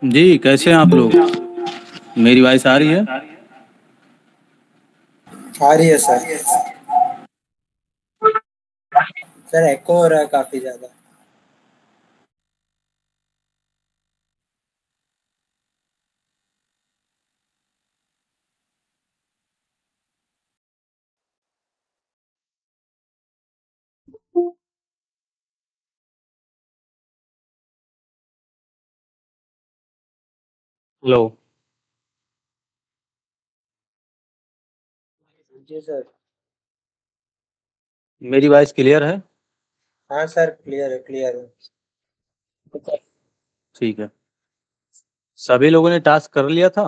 जी, कैसे हैं आप लोग? मेरी वॉइस आ रही है? आ रही है सर। सर एको हो रहा है काफी ज्यादा। हेलो। जी सर। मेरी वॉइस क्लियर है? हाँ सर, क्लियर है, क्लियर है। ठीक है। सभी लोगों ने टास्क कर लिया था?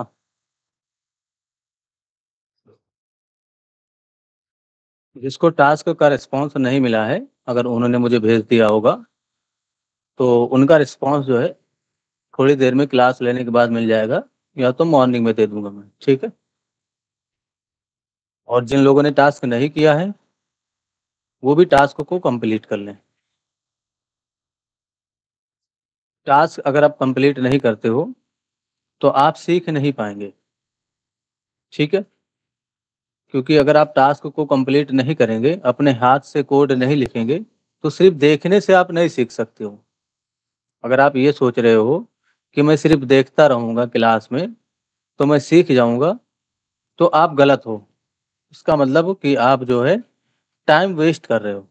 जिसको टास्क का रिस्पॉन्स नहीं मिला है, अगर उन्होंने मुझे भेज दिया होगा, तो उनका रिस्पॉन्स जो है थोड़ी देर में क्लास लेने के बाद मिल जाएगा, या तो मॉर्निंग में दे दूंगा मैं, ठीक है? और जिन लोगों ने टास्क नहीं किया है, वो भी टास्क को कंप्लीट कर लें। टास्क अगर आप कंप्लीट नहीं करते हो, तो आप सीख नहीं पाएंगे, ठीक है? क्योंकि अगर आप टास्क को कंप्लीट नहीं करेंगे, अपने हाथ से कोड नहीं लिखेंगे, तो सिर्फ देखने से आप नहीं सीख सकते हो। अगर आप ये सोच रहे हो कि मैं सिर्फ देखता रहूँगा क्लास में, तो मैं सीख जाऊँगा, तो आप गलत हो। इसका मतलब कि आप जो है टाइम वेस्ट कर रहे हो।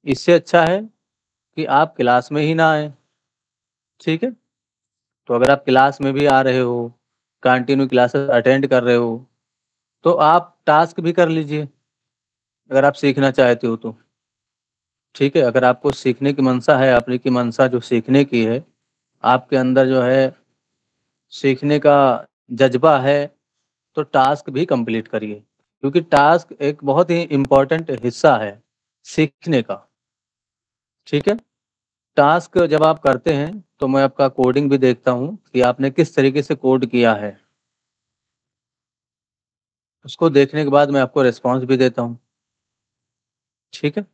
इससे अच्छा है कि आप क्लास में ही ना आएँ, ठीक है? तो अगर आप क्लास में भी आ रहे हो, कंटिन्यू क्लासेस अटेंड कर रहे हो, तो आप टास्क भी कर लीजिए, अगर आप सीखना चाहते हो तो। ठीक है, अगर आपको सीखने की मंशा है, आपकी मंशा जो सीखने की है, आपके अंदर जो है सीखने का जज़्बा है, तो टास्क भी कंप्लीट करिए, क्योंकि टास्क एक बहुत ही इम्पोर्टेंट हिस्सा है सीखने का, ठीक है? टास्क जब आप करते हैं, तो मैं आपका कोडिंग भी देखता हूँ कि आपने किस तरीके से कोड किया है। उसको देखने के बाद मैं आपको रिस्पॉन्स भी देता हूँ, ठीक है?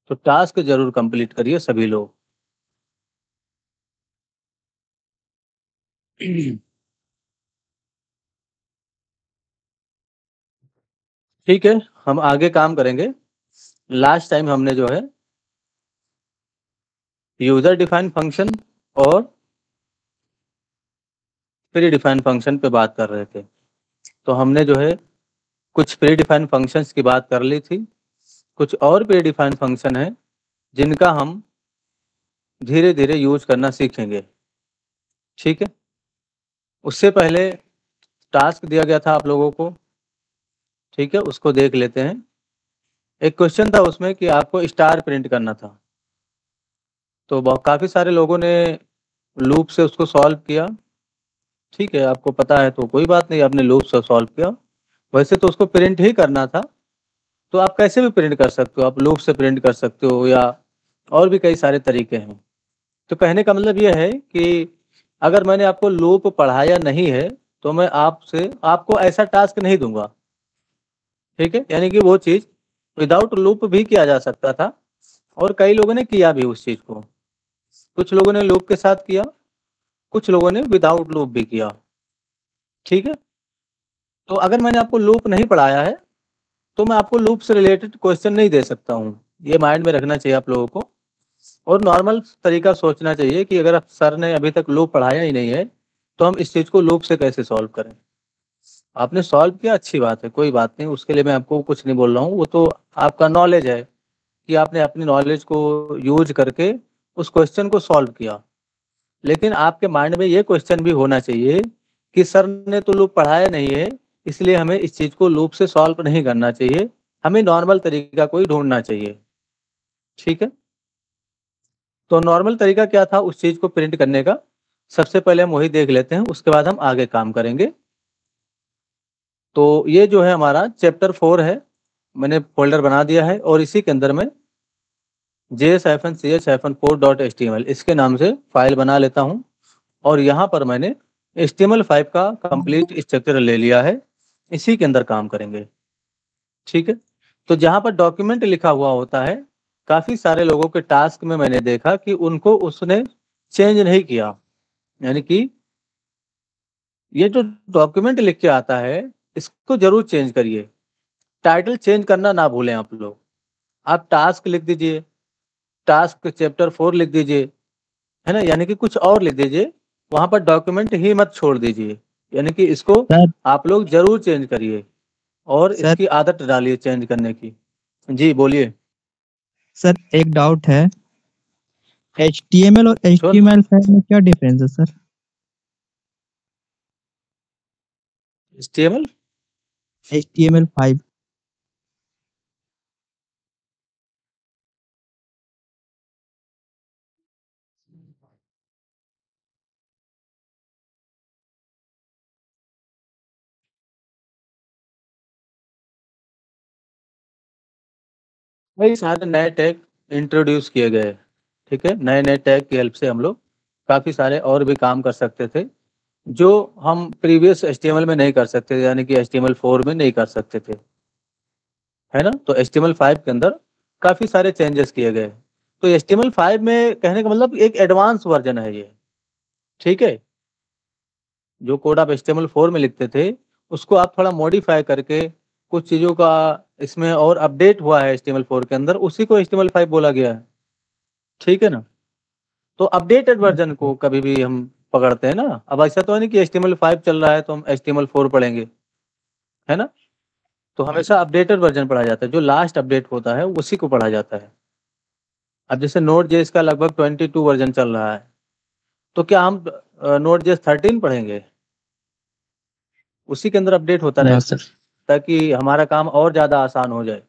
तो टास्क ज़रूर कंप्लीट करिए सभी लोग। ठीक है, हम आगे काम करेंगे। लास्ट टाइम हमने जो है यूज़र डिफाइंड फंक्शन और प्री डिफाइंड फंक्शन पे बात कर रहे थे। तो हमने जो है कुछ प्री डिफाइंड फंक्शंस की बात कर ली थी, कुछ और प्री डिफाइंड फंक्शन हैं जिनका हम धीरे-धीरे यूज़ करना सीखेंगे, ठीक है? उससे पहले टास्क दिया गया था आप लोगों को, ठीक है? उसको देख लेते हैं। एक क्वेश्चन था उसमें कि आपको स्टार प्रिंट करना था। तो काफ़ी सारे लोगों ने लूप से उसको सॉल्व किया, ठीक है? आपको पता है तो कोई बात नहीं, आपने लूप से सॉल्व किया। वैसे तो उसको प्रिंट ही करना था, तो आप कैसे भी प्रिंट कर सकते हो, आप लूप से प्रिंट कर सकते हो, या और भी कई सारे तरीके हैं। तो कहने का मतलब ये है कि अगर मैंने आपको लूप पढ़ाया नहीं है, तो मैं आपसे आपको ऐसा टास्क नहीं दूँगा, ठीक है? यानी कि वो चीज़ विदाउट लूप भी किया जा सकता था, और कई लोगों ने किया भी उस चीज़ को। कुछ लोगों ने लूप के साथ किया, कुछ लोगों ने विदाउट लूप भी किया, ठीक है? तो अगर मैंने आपको लूप नहीं पढ़ाया है, तो मैं आपको लूप से रिलेटेड क्वेश्चन नहीं दे सकता हूँ। ये माइंड में रखना चाहिए आप लोगों को, और नॉर्मल तरीका सोचना चाहिए कि अगर आप सर ने अभी तक लूप पढ़ाया ही नहीं है, तो हम इस चीज़ को लूप से कैसे सॉल्व करें? आपने सॉल्व किया, अच्छी बात है, कोई बात नहीं, उसके लिए मैं आपको कुछ नहीं बोल रहा हूँ, वो तो आपका नॉलेज है कि आपने अपनी नॉलेज को यूज़ करके उस क्वेश्चन को सॉल्व किया। लेकिन आपके माइंड में ये क्वेश्चन भी होना चाहिए कि सर ने तो लूप पढ़ाया नहीं है, इसलिए हमें इस चीज़ को लूप से सॉल्व नहीं करना चाहिए, हमें नॉर्मल तरीका कोई ढूंढना चाहिए। ठीक है, तो नॉर्मल तरीका क्या था उस चीज़ को प्रिंट करने का, सबसे पहले हम वही देख लेते हैं, उसके बाद हम आगे काम करेंगे। तो ये जो है हमारा चैप्टर 4 है, मैंने फोल्डर बना दिया है और इसी के अंदर में js-ch-4.html इसके नाम से फाइल बना लेता हूं और यहाँ पर मैंने HTML5 का कंप्लीट स्ट्रक्चर ले लिया है, इसी के अंदर काम करेंगे। ठीक है, तो जहाँ पर डॉक्यूमेंट लिखा हुआ होता है, काफ़ी सारे लोगों के टास्क में मैंने देखा कि उनको उसने चेंज नहीं किया, यानी कि ये जो डॉक्यूमेंट लिख के आता है इसको जरूर चेंज करिए। टाइटल चेंज करना ना भूलें आप लोग। आप टास्क लिख दीजिए, टास्क चैप्टर 4 लिख दीजिए, है ना, यानी कि कुछ और लिख दीजिए, वहां पर डॉक्यूमेंट ही मत छोड़ दीजिए, यानी कि इसको सर आप लोग जरूर चेंज करिए और सर इसकी आदत डालिए चेंज करने की। जी बोलिए। सर एक डाउट है, HTML और श्योर। HTML5 में क्या डिफरेंस है सर? HTML HTML5 वही सारे नए टैग इंट्रोड्यूस किए गए। ठीक है, नए नए टैग की हेल्प से हम लोग काफ़ी सारे और भी काम कर सकते थे जो हम प्रीवियस HTML में नहीं कर सकते थे, यानी कि HTML4 में नहीं कर सकते थे, है ना। तो HTML5 के अंदर काफ़ी सारे चेंजेस किए गए। तो HTML5 में कहने का मतलब एक एडवांस वर्जन है ये। ठीक है, जो कोड आप HTML4 में लिखते थे उसको आप थोड़ा मॉडिफाई करके कुछ चीज़ों का इसमें और अपडेट हुआ है HTML4 के अंदर, उसी को HTML5 बोला गया है। ठीक है ना, तो अपडेटेड वर्जन को कभी भी हम पकड़ते हैं ना। अब ऐसा तो है नहीं कि HTML5 चल रहा है तो हम HTML4 पढ़ेंगे, है ना। तो हमेशा अपडेटेड वर्जन पढ़ा जाता है, जो लास्ट अपडेट होता है उसी को पढ़ा जाता है। अब जैसे नोड जेएस का लगभग 22 वर्जन चल रहा है, तो क्या हम नोड जेएस 13 पढ़ेंगे? उसी के अंदर अपडेट होता या रहेगा सर। ताकि हमारा काम और ज़्यादा आसान हो जाए।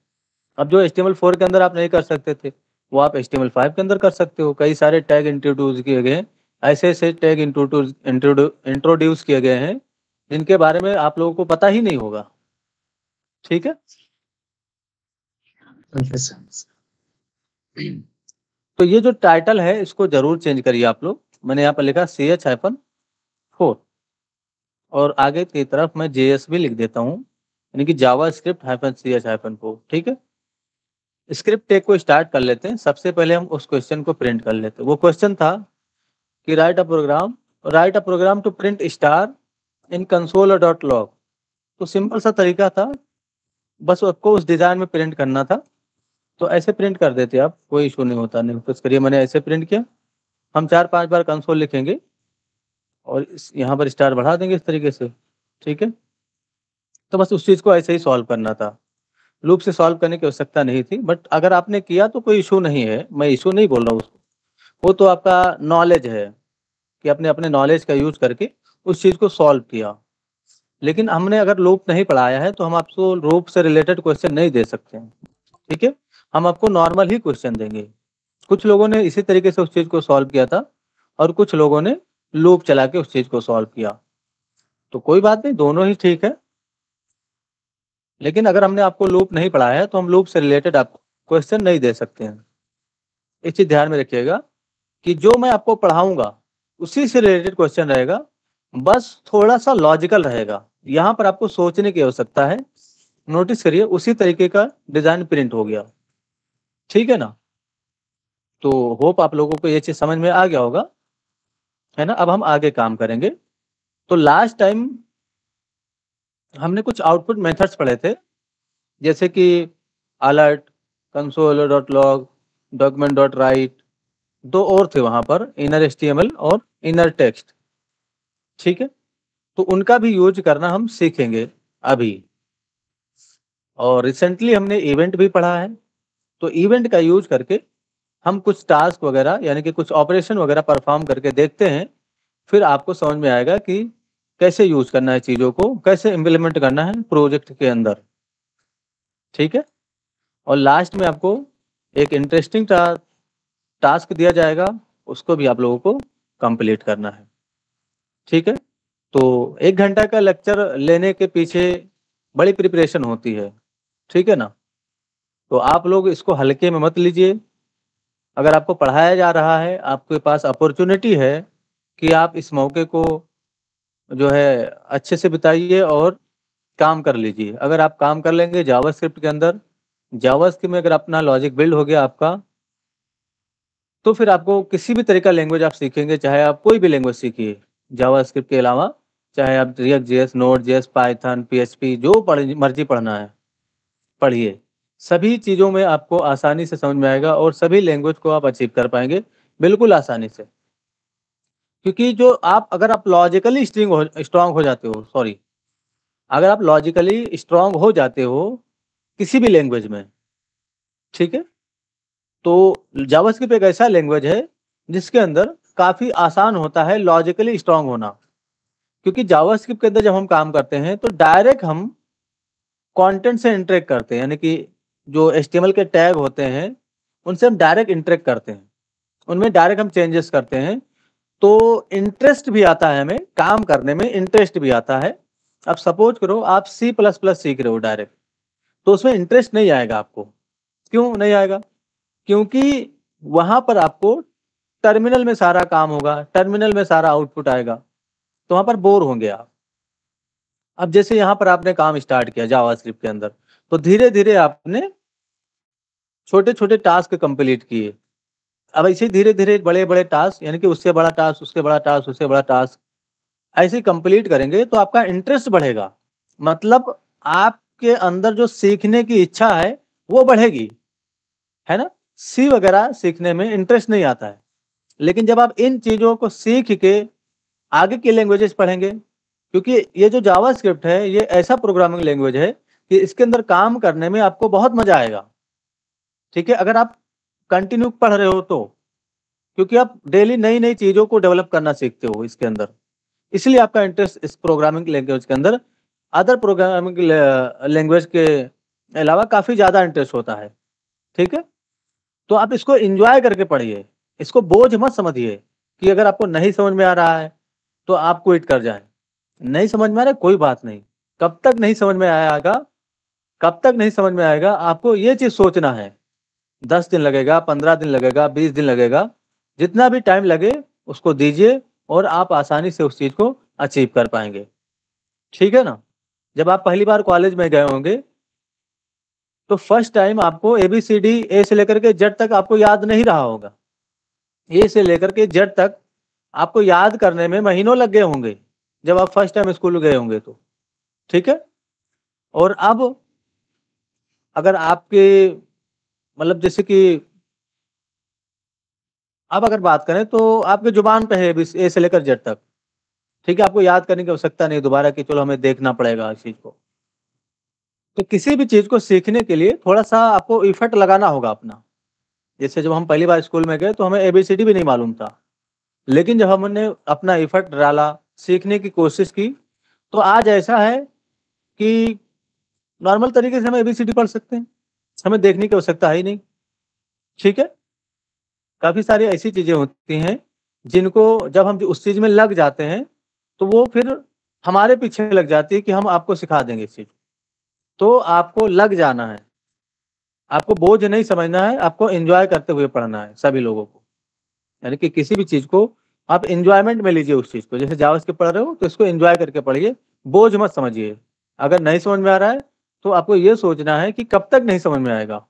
अब जो HTML4 के अंदर आप नहीं कर सकते थे वो आप HTML5 के अंदर कर सकते हो। कई सारे टैग इंट्रोड्यूस किए गए हैं, ऐसे ऐसे टैग इंट्रोड्यूस किए गए हैं जिनके बारे में आप लोगों को पता ही नहीं होगा। ठीक है, ओके सर। तो ये जो टाइटल है इसको जरूर चेंज करिए आप लोग। मैंने यहाँ पर लिखा CH-4 और आगे की तरफ मैं JS भी लिख देता हूँ, यानी कि JavaScript-CH-4। ठीक है, स्क्रिप्ट टेक को स्टार्ट कर लेते हैं। सबसे पहले हम उस क्वेश्चन को प्रिंट कर लेते हैं। वो क्वेश्चन था कि write a program to print star in console dot log. तो सिंपल सा तरीका था, बस आपको उस डिज़ाइन में प्रिंट करना था। तो ऐसे प्रिंट कर देते आप, कोई इशू नहीं होता। नहीं कुछ करिए, मैंने ऐसे प्रिंट किया। हम 4-5 बार कंसोल लिखेंगे और यहाँ पर स्टार बढ़ा देंगे इस तरीके से। ठीक है, तो बस उस चीज़ को ऐसे ही सॉल्व करना था, लूप से सॉल्व करने की आवश्यकता नहीं थी। बट अगर आपने किया तो कोई इशू नहीं है, मैं इशू नहीं बोल रहा हूँ उसको, वो तो आपका नॉलेज है कि आपने अपने नॉलेज का यूज करके उस चीज़ को सॉल्व किया। लेकिन हमने अगर लूप नहीं पढ़ाया है तो हम आपको लूप से रिलेटेड क्वेश्चन नहीं दे सकते हैं। ठीक है, हम आपको नॉर्मल ही क्वेश्चन देंगे। कुछ लोगों ने इसी तरीके से उस चीज़ को सॉल्व किया था और कुछ लोगों ने लूप चला के उस चीज़ को सॉल्व किया। तो कोई बात नहीं, दोनों ही ठीक है। लेकिन अगर हमने आपको लूप नहीं पढ़ाया है तो हम लूप से रिलेटेड आपको क्वेश्चन नहीं दे सकते हैं। इस चीज़ ध्यान में रखिएगा कि जो मैं आपको पढ़ाऊंगा उसी से रिलेटेड क्वेश्चन रहेगा, बस थोड़ा सा लॉजिकल रहेगा। यहाँ पर आपको सोचने की आवश्यकता है। नोटिस करिए, उसी तरीके का डिजाइन प्रिंट हो गया। ठीक है ना, तो होप आप लोगों को ये चीज़ समझ में आ गया होगा, है ना। अब हम आगे काम करेंगे। तो लास्ट टाइम हमने कुछ आउटपुट मेथड्स पढ़े थे, जैसे कि alert, console dot log, document dot right, दो और थे वहाँ पर, इनर HTML और इनर टेक्स्ट। ठीक है, तो उनका भी यूज करना हम सीखेंगे अभी। और रिसेंटली हमने इवेंट भी पढ़ा है, तो इवेंट का यूज करके हम कुछ टास्क वगैरह यानी कि कुछ ऑपरेशन वगैरह परफॉर्म करके देखते हैं, फिर आपको समझ में आएगा कि कैसे यूज करना है चीज़ों को, कैसे इम्प्लीमेंट करना है प्रोजेक्ट के अंदर, ठीक है। और लास्ट में आपको एक इंटरेस्टिंग टास्क दिया जाएगा, उसको भी आप लोगों को कंप्लीट करना है, ठीक है। तो 1 घंटा का लेक्चर लेने के पीछे बड़ी प्रिपरेशन होती है, ठीक है ना। तो आप लोग इसको हल्के में मत लीजिए। अगर आपको पढ़ाया जा रहा है, आपके पास अपॉर्चुनिटी है कि आप इस मौके को जो है अच्छे से बिताइए और काम कर लीजिए। अगर आप काम कर लेंगे जावास्क्रिप्ट के अंदर, जावास्क्रिप्ट में अगर अपना लॉजिक बिल्ड हो गया आपका, तो फिर आपको किसी भी तरह का लैंग्वेज आप सीखेंगे, चाहे आप कोई भी लैंग्वेज सीखिए जावास्क्रिप्ट के अलावा, चाहे आप react JS, node JS, Python, PHP, जो मर्जी पढ़ना है पढ़िए। सभी चीज़ों में आपको आसानी से समझ में आएगा और सभी लैंग्वेज को आप अचीव कर पाएंगे बिल्कुल आसानी से। क्योंकि जो आप अगर आप लॉजिकली स्ट्रांग हो जाते हो, सॉरी, अगर आप लॉजिकली स्ट्रांग हो जाते हो किसी भी लैंग्वेज में, ठीक है, तो जावास्क्रिप्ट एक ऐसा लैंग्वेज है जिसके अंदर काफ़ी आसान होता है लॉजिकली स्ट्रांग होना। क्योंकि जावास्क्रिप्ट के अंदर जब हम काम करते हैं तो डायरेक्ट हम कंटेंट से इंटरेक्ट करते हैं, यानी कि जो HTML के टैग होते हैं उनसे हम डायरेक्ट इंटरेक्ट करते हैं, उनमें डायरेक्ट हम चेंजेस करते हैं। तो इंटरेस्ट भी आता है, हमें काम करने में इंटरेस्ट भी आता है। अब सपोज करो आप C++ सीख रहे हो डायरेक्ट, तो उसमें इंटरेस्ट नहीं आएगा आपको। क्यों नहीं आएगा? क्योंकि वहां पर आपको टर्मिनल में सारा काम होगा, टर्मिनल में सारा आउटपुट आएगा, तो वहां पर बोर होंगे आप। अब जैसे यहाँ पर आपने काम स्टार्ट किया जावास्क्रिप्ट के अंदर, तो धीरे धीरे आपने छोटे छोटे टास्क कंप्लीट किए। अब ऐसे धीरे धीरे बड़े बड़े टास्क, यानी कि उससे बड़ा टास्क, उससे बड़ा टास्क, उससे बड़ा टास्क, ऐसे कंप्लीट करेंगे तो आपका इंटरेस्ट बढ़ेगा। मतलब आपके अंदर जो सीखने की इच्छा है वो बढ़ेगी, है ना। सी वगैरह सीखने में इंटरेस्ट नहीं आता है, लेकिन जब आप इन चीजों को सीख के आगे की लैंग्वेजेस पढ़ेंगे, क्योंकि ये जो जावास्क्रिप्ट है ये ऐसा प्रोग्रामिंग लैंग्वेज है कि इसके अंदर काम करने में आपको बहुत मजा आएगा, ठीक है, अगर आप कंटिन्यू पढ़ रहे हो तो। क्योंकि आप डेली नई नई चीजों को डेवलप करना सीखते हो इसके अंदर, इसलिए आपका इंटरेस्ट इस प्रोग्रामिंग लैंग्वेज के अंदर अदर प्रोग्रामिंग लैंग्वेज के अलावा काफी ज्यादा इंटरेस्ट होता है, ठीक है। तो आप इसको एंजॉय करके पढ़िए, इसको बोझ मत समझिए कि अगर आपको नहीं समझ में आ रहा है तो आप क्विट कर जाएं। नहीं समझ में आ रहा है कोई बात नहीं, कब तक नहीं समझ में आएगा, कब तक नहीं समझ में आएगा, आपको ये चीज सोचना है। 10 दिन लगेगा, 15 दिन लगेगा, 20 दिन लगेगा, जितना भी टाइम लगे उसको दीजिए और आप आसानी से उस चीज को अचीव कर पाएंगे, ठीक है ना। जब आप पहली बार कॉलेज में गए होंगे तो फर्स्ट टाइम आपको ABCD ए से लेकर के जेड तक आपको याद नहीं रहा होगा। ए से लेकर के जेड तक आपको याद करने में महीनों लग गए होंगे जब आप फर्स्ट टाइम स्कूल गए होंगे तो, ठीक है। और अब अगर आपके मतलब जैसे कि अब अगर बात करें तो आपके जुबान पे है ए से लेकर जेड तक, ठीक है, आपको याद करने की आवश्यकता नहीं दोबारा कि चलो हमें देखना पड़ेगा इस चीज को। तो किसी भी चीज को सीखने के लिए थोड़ा सा आपको इफर्ट लगाना होगा अपना। जैसे जब हम पहली बार स्कूल में गए तो हमें ABCD भी नहीं मालूम था, लेकिन जब हमने अपना इफर्ट डाला, सीखने की कोशिश की, तो आज ऐसा है कि नॉर्मल तरीके से हम ABCD पढ़ सकते हैं, हमें देखने की आवश्यकता है ही नहीं, ठीक है। काफी सारी ऐसी चीजें होती हैं जिनको जब हम उस चीज में लग जाते हैं तो वो फिर हमारे पीछे लग जाती है कि हम आपको सिखा देंगे इस चीज। तो आपको लग जाना है, आपको बोझ नहीं समझना है, आपको एंजॉय करते हुए पढ़ना है सभी लोगों को। यानी कि किसी भी चीज को आप एंजॉयमेंट में लीजिए उस चीज को, जैसे जावास्क्रिप्ट पढ़ रहे हो तो इसको एंजॉय करके पढ़िए, बोझ मत समझिए। अगर नहीं समझ में आ रहा है तो आपको ये सोचना है कि कब तक नहीं समझ में आएगा,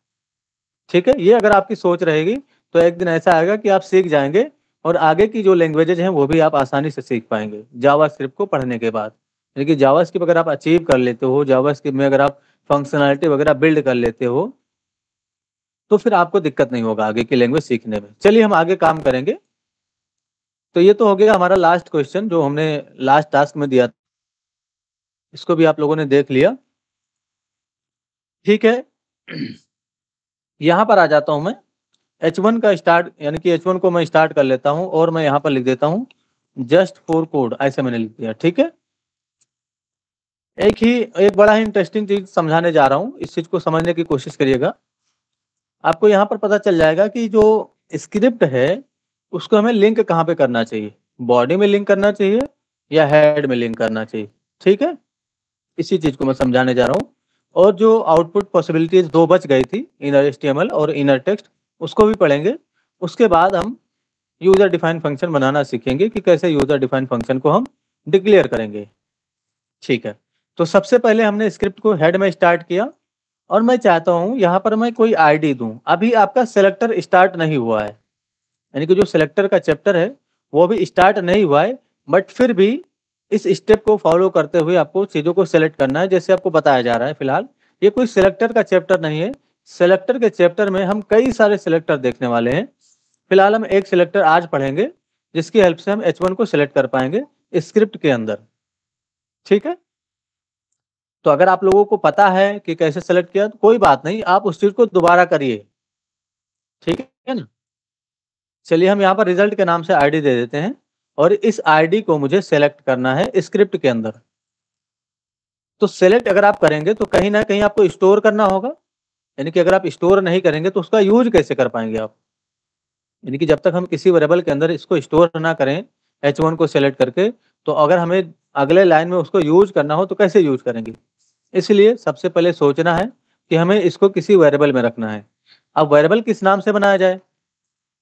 ठीक है। ये अगर आपकी सोच रहेगी तो एक दिन ऐसा आएगा कि आप सीख जाएंगे और आगे की जो लैंग्वेजेज हैं वो भी आप आसानी से सीख पाएंगे जावास्क्रिप्ट को पढ़ने के बाद। यानी कि जावास्क्रिप्ट अगर आप अचीव कर लेते हो, जावास्क्रिप्ट में अगर आप फंक्शनैलिटी वगैरह बिल्ड कर लेते हो तो फिर आपको दिक्कत नहीं होगा आगे की लैंग्वेज सीखने में। चलिए हम आगे काम करेंगे। तो ये तो हो गया हमारा लास्ट क्वेश्चन जो हमने लास्ट टास्क में दिया, इसको भी आप लोगों ने देख लिया, ठीक है। यहाँ पर आ जाता हूँ मैं H1 का स्टार्ट, यानी कि H1 को मैं स्टार्ट कर लेता हूँ और मैं यहाँ पर लिख देता हूँ जस्ट फॉर कोड, ऐसे मैंने लिख दिया, ठीक है। एक बड़ा ही इंटरेस्टिंग चीज समझाने जा रहा हूँ, इस चीज को समझने की कोशिश करिएगा। आपको यहाँ पर पता चल जाएगा कि जो स्क्रिप्ट है उसको हमें लिंक कहाँ पे करना चाहिए, बॉडी में लिंक करना चाहिए या हेड में लिंक करना चाहिए। ठीक है, इसी चीज को मैं समझाने जा रहा हूँ। और जो आउटपुट पॉसिबिलिटीज 2 बच गई थी, इनर HTML और इनर टेक्स्ट, उसको भी पढ़ेंगे। उसके बाद हम यूजर डिफाइन फंक्शन बनाना सीखेंगे कि कैसे यूजर डिफाइन फंक्शन को हम डिक्लेयर करेंगे। ठीक है, तो सबसे पहले हमने स्क्रिप्ट को हेड में स्टार्ट किया और मैं चाहता हूं यहां पर मैं कोई आईडी दूं। अभी आपका सेलेक्टर स्टार्ट नहीं हुआ है, यानी कि जो सेलेक्टर का चैप्टर है वो भी स्टार्ट नहीं हुआ है, बट फिर भी इस स्टेप को फॉलो करते हुए आपको चीज़ों को सिलेक्ट करना है जैसे आपको बताया जा रहा है। फिलहाल ये कोई सेलेक्टर का चैप्टर नहीं है, सेलेक्टर के चैप्टर में हम कई सारे सेलेक्टर देखने वाले हैं। फिलहाल हम एक सिलेक्टर आज पढ़ेंगे जिसकी हेल्प से हम H1 को सिलेक्ट कर पाएंगे स्क्रिप्ट के अंदर। ठीक है, तो अगर आप लोगों को पता है कि कैसे सेलेक्ट किया तो कोई बात नहीं, आप उस चीज को दोबारा करिए। ठीक है ना, चलिए हम यहाँ पर रिजल्ट के नाम से आईडी दे देते हैं और इस आईडी को मुझे सेलेक्ट करना है स्क्रिप्ट के अंदर। तो सेलेक्ट अगर आप करेंगे तो कहीं ना कहीं आपको स्टोर करना होगा, यानी कि अगर आप स्टोर नहीं करेंगे तो उसका यूज कैसे कर पाएंगे आप। यानी कि जब तक हम किसी वेरिएबल के अंदर इसको स्टोर ना करें H1 को सेलेक्ट करके, तो अगर हमें अगले लाइन में उसको यूज करना हो तो कैसे यूज करेंगे। इसलिए सबसे पहले सोचना है कि हमें इसको किसी वेरिएबल में रखना है। अब वेरिएबल किस नाम से बनाया जाए,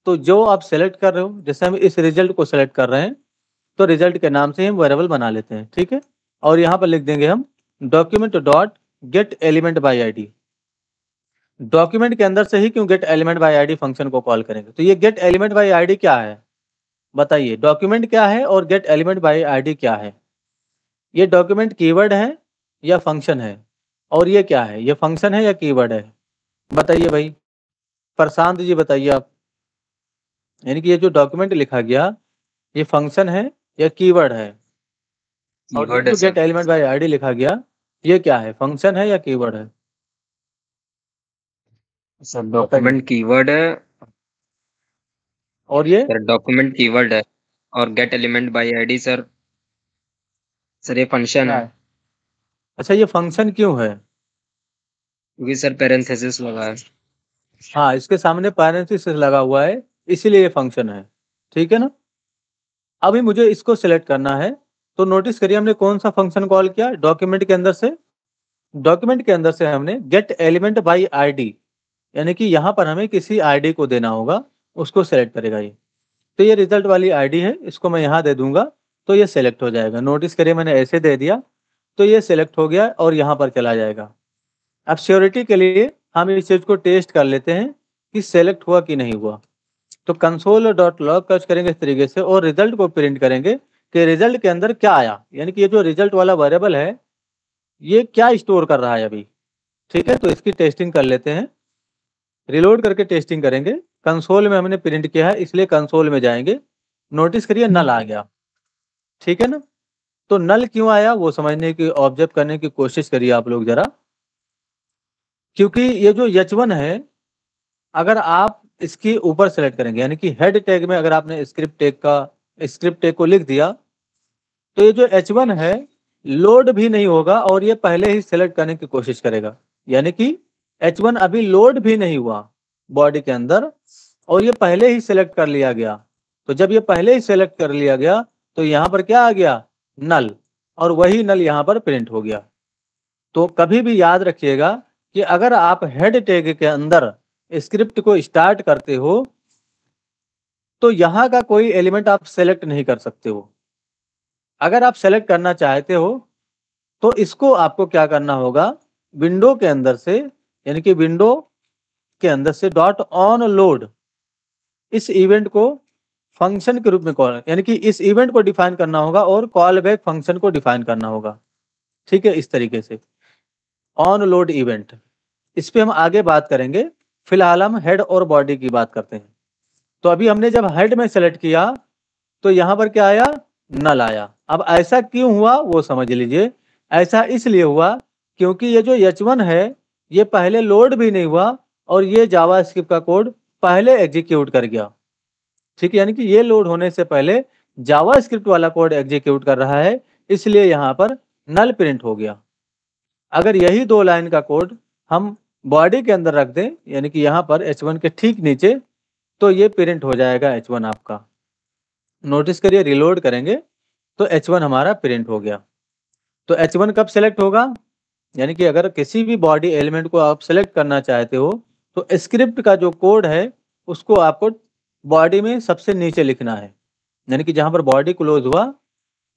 तो जो आप सेलेक्ट कर रहे हो, जैसे हम इस रिजल्ट को सेलेक्ट कर रहे हैं तो रिजल्ट के नाम से हम वेरिएबल बना लेते हैं। ठीक है, और यहाँ पर लिख देंगे हम document dot gate element by ID. Document के अंदर से ही क्यों gate element by ID function को कॉल करेंगे। तो ये गेट एलिमेंट बाई आईडी क्या है बताइए, डॉक्यूमेंट क्या है और गेट एलिमेंट बाई आईडी क्या है। ये डॉक्यूमेंट कीवर्ड है या फंक्शन है, और ये क्या है, ये फंक्शन है या कीवर्ड है, बताइए भाई। प्रशांत जी बताइए आप, यानी कि ये जो डॉक्यूमेंट लिखा गया ये फंक्शन है या कीवर्ड है, और कीवर्ड जो है sir. Gate element by ID लिखा गया ये क्या है, फंक्शन है या कीवर्ड है। सर डॉक्यूमेंट कीवर्ड है और ये सर, डॉक्यूमेंट कीवर्ड है और gate element by ID sir ये फंक्शन क्या है। है? अच्छा, ये फंक्शन क्यों है, क्योंकि सर पैरेंथेसिस लगा है। हाँ इसके सामने पैरेंथेसिस लगा हुआ है इसीलिए ये फंक्शन है। ठीक है ना, अभी मुझे इसको सिलेक्ट करना है, तो नोटिस करिए हमने कौन सा फंक्शन कॉल किया डॉक्यूमेंट के अंदर से। डॉक्यूमेंट के अंदर से हमने गेट एलिमेंट बाई आईडी, यानी कि यहाँ पर हमें किसी आईडी को देना होगा, उसको सेलेक्ट करेगा ये। तो ये रिजल्ट वाली आईडी है, इसको मैं यहाँ दे दूंगा तो ये सिलेक्ट हो जाएगा। नोटिस करिए मैंने ऐसे दे दिया तो ये सिलेक्ट हो गया और यहाँ पर चला जाएगा। अब श्योरिटी के लिए हम इस चीज को टेस्ट कर लेते हैं कि सेलेक्ट हुआ कि नहीं हुआ। तो कंसोल डॉट लॉग सर्च करेंगे इस तरीके से और रिजल्ट को प्रिंट करेंगे कि रिजल्ट के अंदर क्या आया, यानी कि ये जो रिजल्ट वाला वेरिएबल है ये क्या स्टोर कर रहा है अभी। ठीक है, तो इसकी टेस्टिंग कर लेते हैं, रिलोड करके टेस्टिंग करेंगे। कंसोल में हमने प्रिंट किया है इसलिए कंसोल में जाएंगे, नोटिस करिए नल आ गया। ठीक है ना, तो नल क्यों आया वो समझने की, ऑब्जर्व करने की कोशिश करिए आप लोग जरा। क्योंकि ये जो H1 है अगर आप इसके ऊपर सेलेक्ट करेंगे, यानी कि हेड टैग में अगर आपने स्क्रिप्ट टैग को लिख दिया तो ये जो H1 है लोड भी नहीं होगा और ये पहले ही सेलेक्ट करने की कोशिश करेगा। यानी कि H1 अभी लोड भी नहीं हुआ बॉडी के अंदर और ये पहले ही सेलेक्ट कर लिया गया। तो जब ये पहले ही सेलेक्ट कर लिया गया तो यहाँ पर क्या आ गया, नल, और वही नल यहाँ पर प्रिंट हो गया। तो कभी भी याद रखिएगा कि अगर आप हेड टैग के अंदर स्क्रिप्ट को स्टार्ट करते हो तो यहाँ का कोई एलिमेंट आप सेलेक्ट नहीं कर सकते हो। अगर आप सेलेक्ट करना चाहते हो तो इसको आपको क्या करना होगा, विंडो के अंदर से, यानी कि विंडो के अंदर से डॉट ऑन लोड इस इवेंट को फंक्शन के रूप में कॉल, यानी कि इस इवेंट को डिफाइन करना होगा और कॉल बैक फंक्शन को डिफाइन करना होगा। ठीक है, इस तरीके से ऑन लोड इवेंट, इस पे हम आगे बात करेंगे। फिलहाल हम हेड और बॉडी की बात करते हैं। तो अभी हमने जब हेड में सेलेक्ट किया तो यहाँ पर क्या आया, नल आया। अब ऐसा क्यों हुआ वो समझ लीजिए। ऐसा इसलिए हुआ क्योंकि ये जो H1 है ये पहले लोड भी नहीं हुआ और ये जावास्क्रिप्ट का कोड पहले एग्जीक्यूट कर गया। ठीक है, यानी कि ये लोड होने से पहले जावास्क्रिप्ट वाला कोड एग्जीक्यूट कर रहा है, इसलिए यहाँ पर नल प्रिंट हो गया। अगर यही 2 लाइन का कोड हम बॉडी के अंदर रख दें, यानी कि यहाँ पर H1 के ठीक नीचे, तो ये प्रिंट हो जाएगा H1 आपका। नोटिस करिए, रिलोड करेंगे तो H1 हमारा प्रिंट हो गया। तो H1 कब सेलेक्ट होगा? यानी कि अगर किसी भी बॉडी एलिमेंट को आप सेलेक्ट करना चाहते हो तो स्क्रिप्ट का जो कोड है उसको आपको बॉडी में सबसे नीचे लिखना है। यानी कि जहाँ पर बॉडी क्लोज हुआ,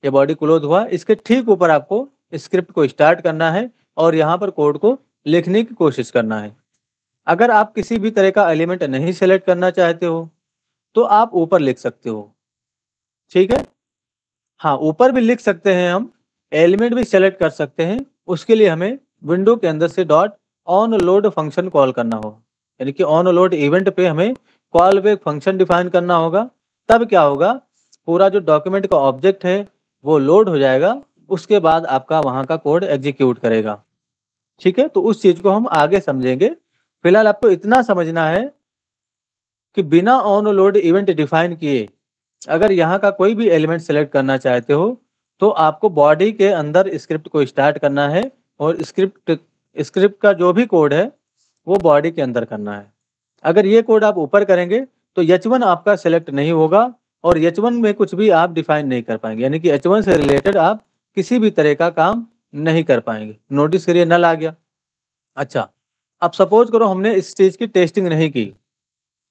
ये बॉडी क्लोज हुआ, इसके ठीक ऊपर आपको स्क्रिप्ट को स्टार्ट करना है और यहाँ पर कोड को लिखने की कोशिश करना है। अगर आप किसी भी तरह का एलिमेंट नहीं सेलेक्ट करना चाहते हो तो आप ऊपर लिख सकते हो, ठीक है। हाँ, ऊपर भी लिख सकते हैं, हम एलिमेंट भी सेलेक्ट कर सकते हैं। उसके लिए हमें विंडो के अंदर से dot on load function call करना होगा, यानी कि ऑन लोड इवेंट पे हमें कॉल बैक फंक्शन डिफाइन करना होगा। तब क्या होगा, पूरा जो डॉक्यूमेंट का ऑब्जेक्ट है वो लोड हो जाएगा, उसके बाद आपका वहाँ का कोड एग्जीक्यूट करेगा, ठीक है। तो उस चीज को हम आगे समझेंगे। फिलहाल आपको इतना समझना है कि बिना ऑन लोड इवेंट डिफाइन किए अगर यहाँ का कोई भी एलिमेंट सेलेक्ट करना चाहते हो तो आपको बॉडी के अंदर स्क्रिप्ट को स्टार्ट करना है और स्क्रिप्ट का जो भी कोड है वो बॉडी के अंदर करना है। अगर ये कोड आप ऊपर करेंगे तो H1 आपका सेलेक्ट नहीं होगा और H1 में कुछ भी आप डिफाइन नहीं कर पाएंगे, यानी कि H1 से रिलेटेड आप किसी भी तरह का काम नहीं कर पाएंगे। नोटिस करिए, नल आ गया। अच्छा, अब सपोज करो हमने इस चीज की टेस्टिंग नहीं की,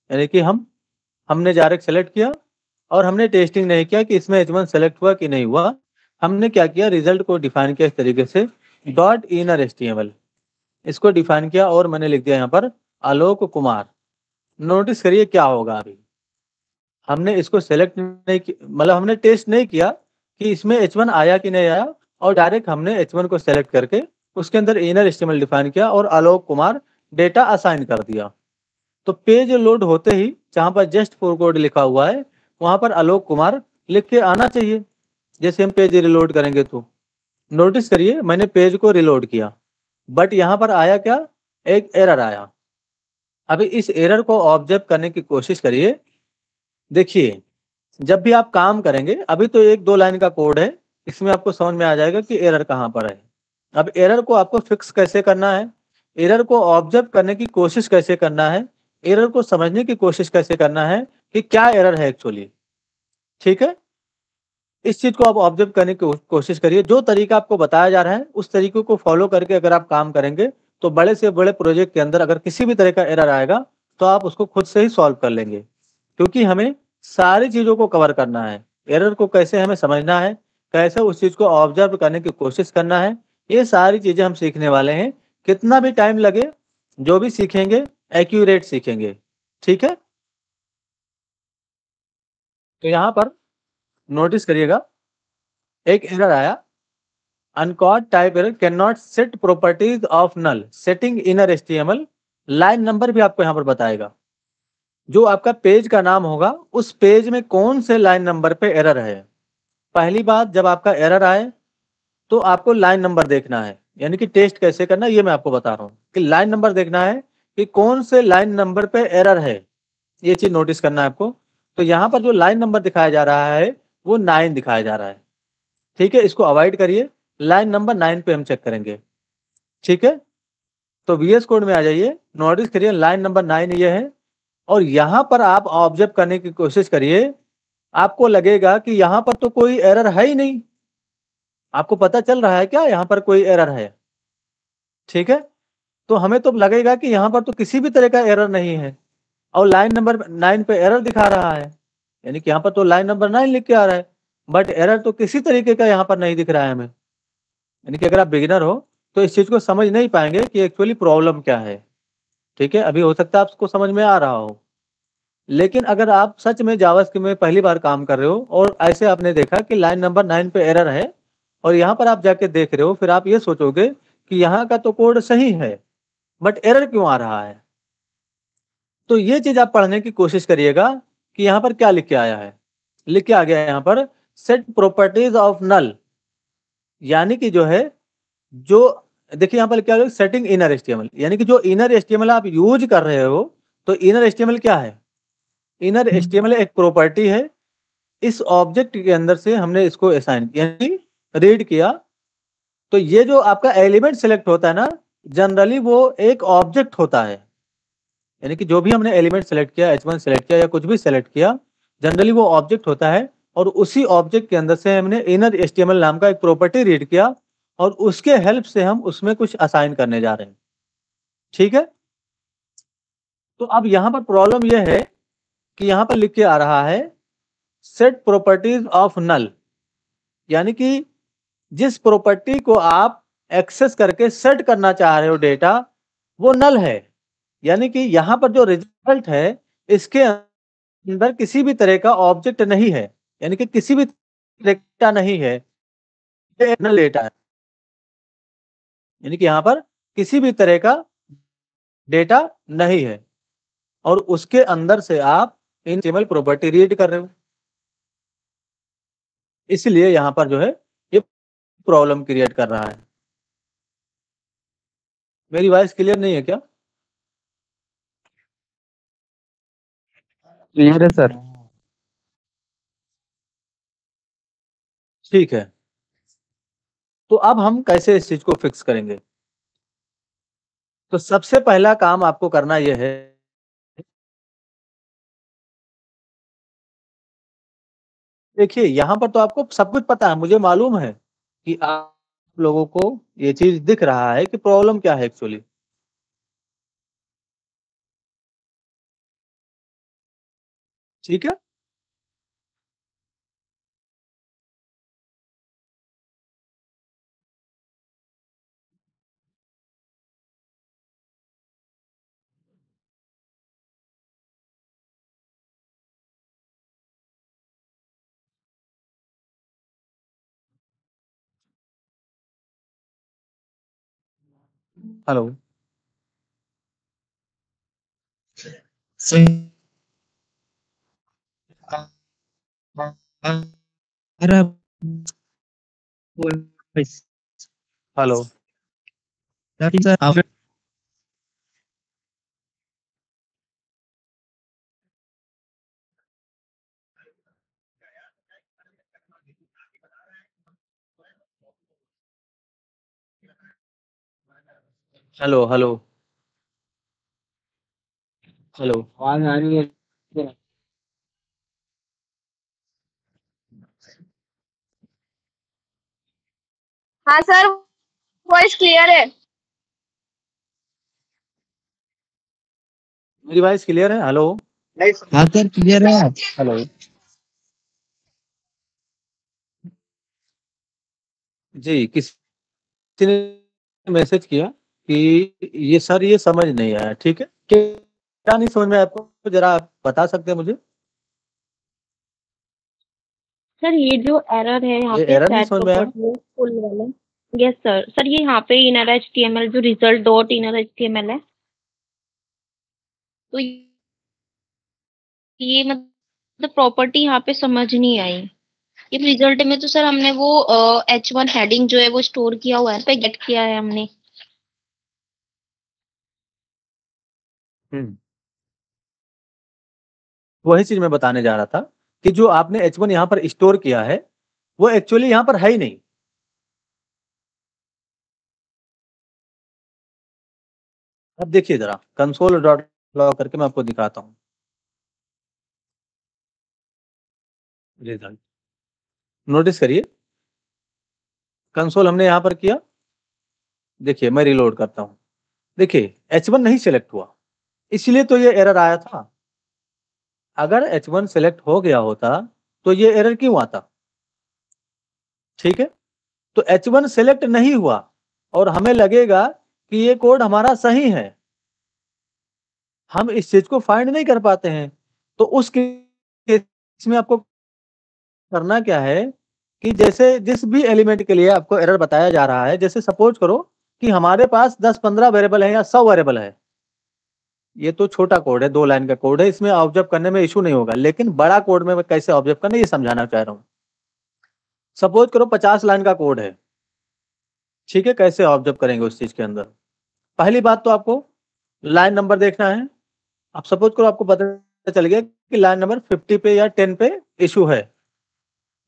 यानी कि हमने डायरेक्ट सेलेक्ट किया और हमने टेस्टिंग नहीं किया कि इसमें H1 सेलेक्ट हुआ कि नहीं हुआ। हमने क्या किया, रिजल्ट को डिफाइन किया इस तरीके से, डॉट इनर HTML इसको डिफाइन किया और मैंने लिख दिया यहाँ पर आलोक कुमार। नोटिस करिए क्या होगा, अभी हमने इसको सेलेक्ट नहीं किया, मतलब हमने टेस्ट नहीं किया कि इसमें H1 आया कि नहीं आया, और डायरेक्ट हमने H1 को सेलेक्ट करके उसके अंदर इनर HTML डिफाइन किया और आलोक कुमार डेटा असाइन कर दिया। तो पेज लोड होते ही जहाँ पर जस्ट फॉर कोड लिखा हुआ है वहां पर आलोक कुमार लिख के आना चाहिए। जैसे हम पेज रिलोड करेंगे तो नोटिस करिए, मैंने पेज को रिलोड किया बट यहाँ पर आया क्या, एक एरर आया। अभी इस एरर को ऑब्जर्व करने की कोशिश करिए। देखिए, जब भी आप काम करेंगे, अभी तो 1-2 लाइन का कोड है, इसमें आपको समझ में आ जाएगा कि एरर कहाँ पर है। अब एरर को आपको फिक्स कैसे करना है, एरर को ऑब्जर्व करने की कोशिश कैसे करना है, एरर को समझने की कोशिश कैसे करना है कि क्या एरर है एक्चुअली, ठीक है। इस चीज को आप ऑब्जर्व करने की कोशिश करिए। जो तरीका आपको बताया जा रहा है उस तरीके को फॉलो करके अगर आप काम करेंगे तो बड़े से बड़े प्रोजेक्ट के अंदर अगर किसी भी तरह का एरर आएगा तो आप उसको खुद से ही सॉल्व कर लेंगे, क्योंकि हमें सारी चीजों को कवर करना है। एरर को कैसे हमें समझना है, कैसे उस चीज को ऑब्जर्व करने की कोशिश करना है, ये सारी चीजें हम सीखने वाले हैं। कितना भी टाइम लगे, जो भी सीखेंगे एक्यूरेट सीखेंगे, ठीक है। तो यहाँ पर नोटिस करिएगा, एक एरर आया, uncaught type error cannot set properties of null setting inner HTML। Line number भी आपको यहाँ पर बताएगा। जो आपका पेज का नाम होगा उस पेज में कौन से लाइन नंबर पे एरर है। पहली बात, जब आपका एरर आए तो आपको लाइन नंबर देखना है, यानी कि टेस्ट कैसे करना है ये मैं आपको बता रहा हूँ कि लाइन नंबर देखना है कि कौन से लाइन नंबर पे एरर है, ये चीज नोटिस करना है आपको। तो यहाँ पर जो लाइन नंबर दिखाया जा रहा है वो 9 दिखाया जा रहा है, ठीक है। इसको अवॉइड करिए, लाइन नंबर 9 पे हम चेक करेंगे, ठीक है। तो VS कोड में आ जाइए, नोटिस करिए लाइन नंबर 9 ये है, और यहाँ पर आप ऑब्जर्व करने की कोशिश करिए। आपको लगेगा कि यहाँ पर तो कोई एरर है ही नहीं, आपको पता चल रहा है क्या यहाँ पर कोई एरर है, ठीक है। तो हमें तो लगेगा कि यहाँ पर तो किसी भी तरह का एरर नहीं है और लाइन नंबर 9 पे एरर दिखा रहा है, यानी कि यहाँ पर तो लाइन नंबर 9 लिख के आ रहा है, बट एरर तो किसी तरीके का यहाँ पर नहीं दिख रहा है हमें। यानी कि अगर आप बिगिनर हो तो इस चीज को समझ नहीं पाएंगे कि एक्चुअली प्रॉब्लम क्या है, ठीक है। अभी हो सकता है आपको समझ में आ रहा हो, लेकिन अगर आप सच में जावास्क्रिप्ट में पहली बार काम कर रहे हो और ऐसे आपने देखा कि लाइन नंबर 9 पे एरर है और यहाँ पर आप जाके देख रहे हो, फिर आप ये सोचोगे कि यहाँ का तो कोड सही है बट एरर क्यों आ रहा है। तो ये चीज आप पढ़ने की कोशिश करिएगा कि यहाँ पर क्या लिख के आया है। लिख के आ गया है यहाँ पर सेट प्रॉपर्टीज ऑफ नल, यानी कि जो है, जो देखिए यहाँ पर क्या है, सेटिंग इनर HTML, यानी कि जो इनर HTML आप यूज कर रहे हो। तो इनर HTML क्या है, इनर HTML एक प्रॉपर्टी है। इस ऑब्जेक्ट के अंदर से हमने इसको असाइन यानी रीड किया तो ये जो आपका एलिमेंट सेलेक्ट होता है ना, जनरली वो एक ऑब्जेक्ट होता है, यानी कि जो भी हमने एलिमेंट सेलेक्ट किया, H1 सेलेक्ट किया या कुछ भी सेलेक्ट किया, जनरली वो ऑब्जेक्ट होता है और उसी ऑब्जेक्ट के अंदर से हमने इनर HTML नाम का एक प्रॉपर्टी रीड किया और उसके हेल्प से हम उसमें कुछ असाइन करने जा रहे हैं। ठीक है, तो अब यहाँ पर प्रॉब्लम यह है कि यहाँ पर लिख के आ रहा है सेट प्रॉपर्टीज ऑफ नल, यानी कि जिस प्रॉपर्टी को आप एक्सेस करके सेट करना चाह रहे हो डेटा, वो नल है, यानी कि यहाँ पर जो रिजल्ट है इसके अंदर किसी भी तरह का ऑब्जेक्ट नहीं है, यानी कि किसी भी डेटा नहीं है, ये नल डेटा है, यानी कि यहाँ पर किसी भी तरह का डेटा नहीं है और उसके अंदर से आप इन HTML प्रॉपर्टी रीड कर रहे हो, इसलिए यहाँ पर जो है ये प्रॉब्लम क्रिएट कर रहा है। मेरी वॉइस क्लियर नहीं है क्या? क्लियर है सर। ठीक है, तो अब हम कैसे इस चीज को फिक्स करेंगे? तो सबसे पहला काम आपको करना यह है, देखिए यहाँ पर तो आपको सब कुछ पता है, मुझे मालूम है कि आप लोगों को ये चीज दिख रहा है कि प्रॉब्लम क्या है एक्चुअली। ठीक है, hello, hello, sir hello, hello, hello, आवाज आ रही है? हाँ सर, वॉइस क्लियर है। मेरी वॉइस क्लियर है? हेलो, हाँ सर क्लियर है। हेलो, जी किसी ने मैसेज किया कि ये सर ये समझ नहीं आया। ठीक है, क्या नहीं समझ में आया आपको, जरा आप बता सकते हैं मुझे? सर ये जो एरर है यहाँ ये पे एरर नहीं सेट समझ में आया? प्रॉपर्टी फुल वाला। यस सर, सर ये यहाँ पे इनर एचटीएमएल जो रिजल्ट डॉट इनर एचटीएमएल है, तो ये मतलब प्रॉपर्टी यहाँ पे समझ नहीं आई। ये रिजल्ट में तो सर हमने वो H1 हेडिंग जो है वो स्टोर किया हुआ है, पे गेट किया है हमने। वही चीज मैं बताने जा रहा था कि जो आपने H1 यहाँ पर स्टोर किया है वो एक्चुअली यहाँ पर है ही नहीं। अब देखिए जरा कंसोल डॉट लॉग करके मैं आपको दिखाता हूँ रिजल्ट। नोटिस करिए, कंसोल हमने यहाँ पर किया, देखिए मैं रिलोड करता हूँ, देखिए H1 नहीं सिलेक्ट हुआ, इसलिए तो ये एरर आया था। अगर H1 सिलेक्ट हो गया होता तो ये एरर क्यों आता? ठीक है, तो H1 सिलेक्ट नहीं हुआ और हमें लगेगा कि ये कोड हमारा सही है, हम इस चीज को फाइंड नहीं कर पाते हैं। तो उस केस में आपको करना क्या है कि जैसे जिस भी एलिमेंट के लिए आपको एरर बताया जा रहा है, जैसे सपोज करो कि हमारे पास 10-15 वेरिएबल है या 100 वेरिएबल है, ये तो छोटा कोड है, 2 लाइन का कोड है, इसमें ऑब्जर्व करने में इशू नहीं होगा, लेकिन बड़ा कोड में कैसे ऑब्जर्व करना ये समझाना चाह रहा हूँ। सपोज करो 50 लाइन का कोड है, ठीक है, कैसे ऑब्जर्व करेंगे उस चीज के अंदर? पहली बात तो आपको लाइन नंबर देखना है। अब सपोज करो आपको पता चल गया कि लाइन नंबर 50 पे या 10 पे इशू है,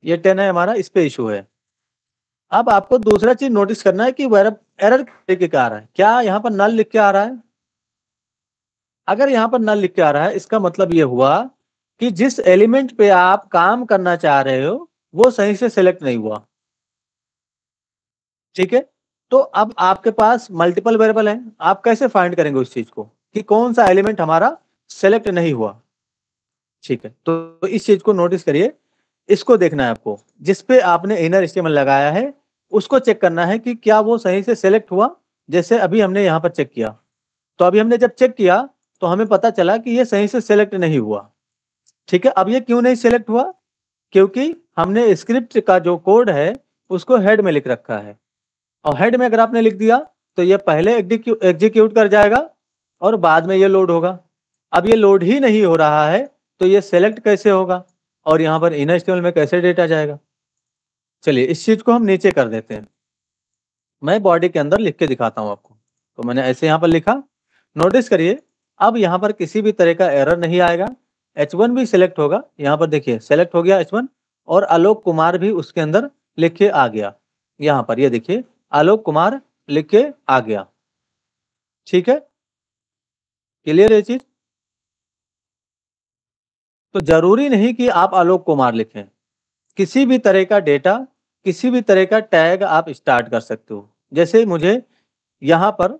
ये 10 है हमारा, इस पे इशू है। अब आपको दूसरा चीज नोटिस करना है कि एरर क्या आ रहा है। क्या यहाँ पर नल लिख के आ रहा है? अगर यहाँ पर नल लिख के आ रहा है, इसका मतलब ये हुआ कि जिस एलिमेंट पे आप काम करना चाह रहे हो वो सही से सिलेक्ट नहीं हुआ। ठीक है, तो अब आपके पास मल्टीपल वेरिएबल है, आप कैसे फाइंड करेंगे उस चीज को कि कौन सा एलिमेंट हमारा सेलेक्ट नहीं हुआ। ठीक है, तो इस चीज को नोटिस करिए, इसको देखना है आपको। जिस पे आपने इनर एचटीएमएल लगाया है उसको चेक करना है कि क्या वो सही से सेलेक्ट हुआ। जैसे अभी हमने यहाँ पर चेक किया, तो अभी हमने जब चेक किया तो हमें पता चला कि ये सही से सेलेक्ट नहीं हुआ। ठीक है, अब ये क्यों नहीं सेलेक्ट हुआ? क्योंकि हमने स्क्रिप्ट का जो कोड है उसको हेड में लिख रखा है, और हेड में अगर आपने लिख दिया तो ये पहले एग्जीक्यूट कर जाएगा और बाद में ये लोड होगा। अब ये लोड ही नहीं हो रहा है तो ये सेलेक्ट कैसे होगा और यहाँ पर इनर एचटीएमएल में कैसे डेटा जाएगा? चलिए इस चीज को हम नीचे कर देते हैं। मैं बॉडी के अंदर लिख के दिखाता हूँ आपको। तो मैंने ऐसे यहाँ पर लिखा, नोटिस करिए अब यहाँ पर किसी भी तरह का एरर नहीं आएगा। H1 भी सिलेक्ट होगा, यहाँ पर देखिए सेलेक्ट हो गया H1, और आलोक कुमार भी उसके अंदर लिख के आ गया। यहाँ पर ये देखिए आलोक कुमार लिख के आ गया। ठीक है, क्लियर है चीज? तो जरूरी नहीं कि आप आलोक कुमार लिखें, किसी भी तरह का डेटा, किसी भी तरह का टैग आप स्टार्ट कर सकते हो। जैसे मुझे यहाँ पर,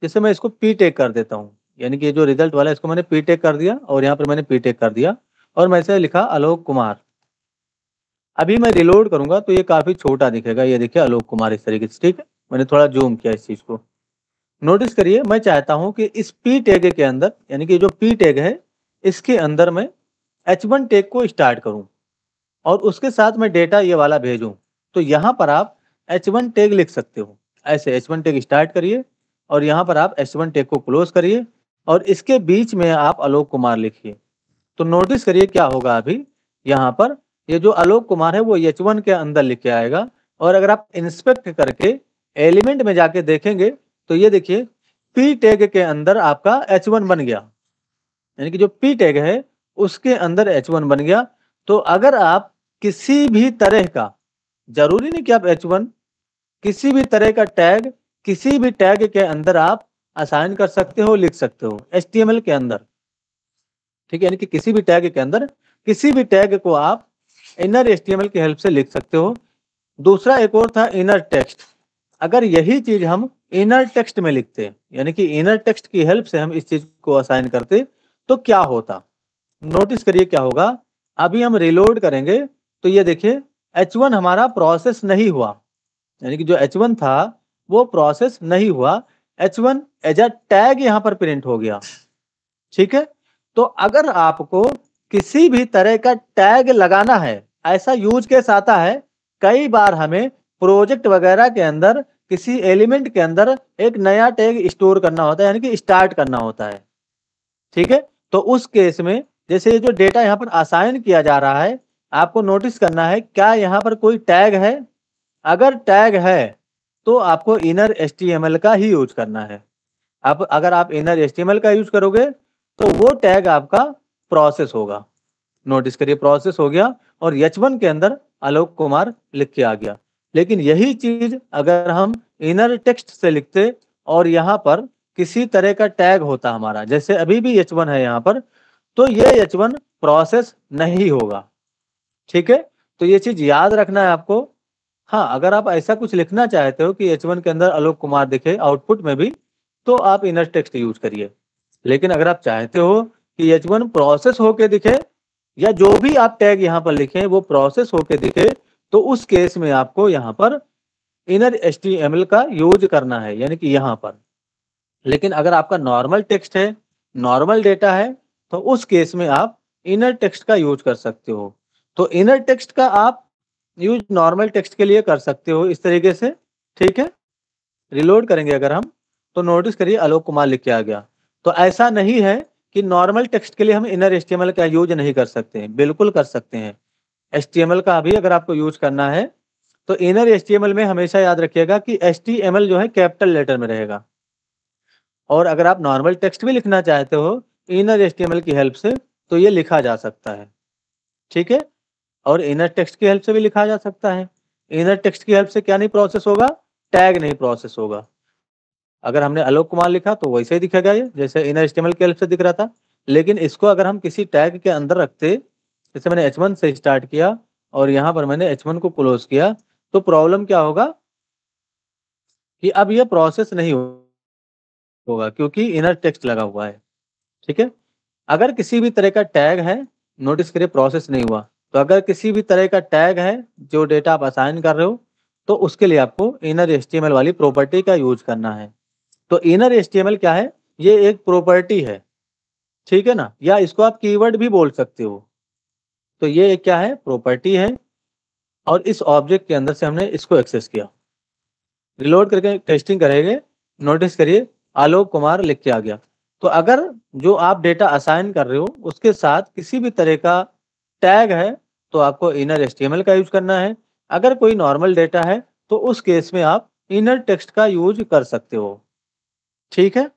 जैसे मैं इसको पी टैग कर देता हूँ, यानी कि जो रिजल्ट वाला है इसको मैंने पी टैग कर दिया और यहाँ पर मैंने पी टैग कर दिया और मैं इसे लिखा आलोक कुमार। अभी मैं रिलोड करूंगा तो ये काफी छोटा दिखेगा, ये देखिए आलोक कुमार इस तरीके से। ठीक है, मैंने थोड़ा जूम किया इस चीज को। नोटिस करिए, मैं चाहता हूं कि इस पी टैग के अंदर, यानी कि जो पी टैग है इसके अंदर मैं H1 टैग को स्टार्ट करूं और उसके साथ मैं डेटा ये वाला भेजूं। तो यहाँ पर आप H1 टैग लिख सकते हो। ऐसे H1 टैग स्टार्ट करिए और यहाँ पर आप H1 टैग को क्लोज करिए और इसके बीच में आप आलोक कुमार लिखिए। तो नोटिस करिए क्या होगा, अभी यहाँ पर ये जो आलोक कुमार है वो H1 के अंदर लिख के आएगा। और अगर आप इंस्पेक्ट करके एलिमेंट में जाके देखेंगे तो ये देखिए पी टैग के अंदर आपका H1 बन गया, यानी कि जो पी टैग है उसके अंदर H1 बन गया। तो अगर आप किसी भी तरह का, जरूरी नहीं कि आप H1, किसी भी तरह का टैग किसी भी टैग के अंदर आप असाइन कर सकते हो, लिख सकते हो HTML के अंदर। ठीक है, यानी कि किसी भी टैग के अंदर किसी भी टैग को आप इनर HTML की हेल्प से लिख सकते हो। दूसरा एक और था इनर टेक्स्ट। अगर यही चीज हम इनर टेक्स्ट में लिखते, यानी कि इनर टेक्स्ट की हेल्प से हम इस चीज को असाइन करते तो क्या होता? नोटिस करिए क्या होगा। अभी हम रिलोड करेंगे तो ये देखिए H1 हमारा प्रोसेस नहीं हुआ, यानी कि जो H1 था वो प्रोसेस नहीं हुआ। H1 एज अ टैग यहाँ पर प्रिंट हो गया। ठीक है, तो अगर आपको किसी भी तरह का टैग लगाना है, ऐसा यूज केस आता है कई बार, हमें प्रोजेक्ट वगैरह के अंदर किसी एलिमेंट के अंदर एक नया टैग स्टोर करना होता है, यानी कि स्टार्ट करना होता है। ठीक है, तो उस केस में जैसे ये जो डेटा यहाँ पर असाइन किया जा रहा है, आपको नोटिस करना है क्या यहाँ पर कोई टैग है। अगर टैग है तो आपको इनर HTML का ही यूज करना है। अब अगर आप इनर HTML का यूज करोगे तो वो टैग आपका प्रोसेस होगा। नोटिस करिए प्रोसेस हो गया और H1 के अंदर आलोक कुमार लिख के आ गया। लेकिन यही चीज अगर हम इनर टेक्स्ट से लिखते और यहाँ पर किसी तरह का टैग होता हमारा, जैसे अभी भी H1 है यहाँ पर, तो ये H1 प्रोसेस नहीं होगा। ठीक है, तो ये चीज याद रखना है आपको। हाँ, अगर आप ऐसा कुछ लिखना चाहते हो कि H1 के अंदर आलोक कुमार दिखे आउटपुट में भी, तो आप इनर टेक्स्ट यूज करिए। लेकिन अगर आप चाहते हो कि H1 प्रोसेस होके दिखे या जो भी आप टैग यहाँ पर लिखे वो प्रोसेस होके दिखे, तो उस केस में आपको यहाँ पर इनर HTML का यूज करना है, यानी कि यहाँ पर। लेकिन अगर आपका नॉर्मल टेक्स्ट है, नॉर्मल डेटा है, तो उस केस में आप इनर टेक्स्ट का यूज कर सकते हो। तो इनर टेक्स्ट का आप यूज नॉर्मल टेक्स्ट के लिए कर सकते हो इस तरीके से। ठीक है, रिलोड करेंगे अगर हम तो नोटिस करिए आलोक कुमार लिख के आ गया। तो ऐसा नहीं है कि नॉर्मल टेक्स्ट के लिए हम इनर HTML का यूज नहीं कर सकते हैं, बिल्कुल कर सकते हैं। HTML का भी अगर आपको यूज करना है तो इनर HTML में हमेशा याद रखिएगा कि HTML जो है कैपिटल लेटर में रहेगा। और अगर आप नॉर्मल टेक्स्ट भी लिखना चाहते हो इनर HTML की हेल्प से तो ये लिखा जा सकता है। ठीक है, और इनर टेक्स्ट की हेल्प से भी लिखा जा सकता है। इनर टेक्स्ट की हेल्प से क्या नहीं प्रोसेस होगा, टैग नहीं प्रोसेस होगा। अगर हमने आलोक कुमार लिखा तो वैसे ही दिखेगा ये, जैसे इनर HTML की हेल्प से दिख रहा था। लेकिन इसको अगर हम किसी टैग के अंदर रखते, जैसे मैंने H1 से स्टार्ट किया और यहाँ पर मैंने H1 को क्लोज किया, तो प्रॉब्लम क्या होगा कि अब ये प्रोसेस नहीं होगा क्योंकि इनर टेक्स्ट लगा हुआ है। ठीक है, अगर किसी भी तरह का टैग है, नोटिस करिए प्रोसेस नहीं हुआ, तो अगर किसी भी तरह का टैग है जो डेटा आप असाइन कर रहे हो, तो उसके लिए आपको इनर HTML वाली प्रॉपर्टी का यूज करना है। तो इनर HTML क्या है, ये एक प्रॉपर्टी है, ठीक है ना, या इसको आप कीवर्ड भी बोल सकते हो। तो ये एक क्या है, प्रॉपर्टी है, और इस ऑब्जेक्ट के अंदर से हमने इसको एक्सेस किया। रिलोड करके टेस्टिंग करेंगे, नोटिस करिए आलोक कुमार लिख के आ गया। तो अगर जो आप डेटा असाइन कर रहे हो उसके साथ किसी भी तरह का टैग है तो आपको इनर HTML का यूज करना है। अगर कोई नॉर्मल डेटा है तो उस केस में आप इनर टेक्स्ट का यूज कर सकते हो। ठीक है,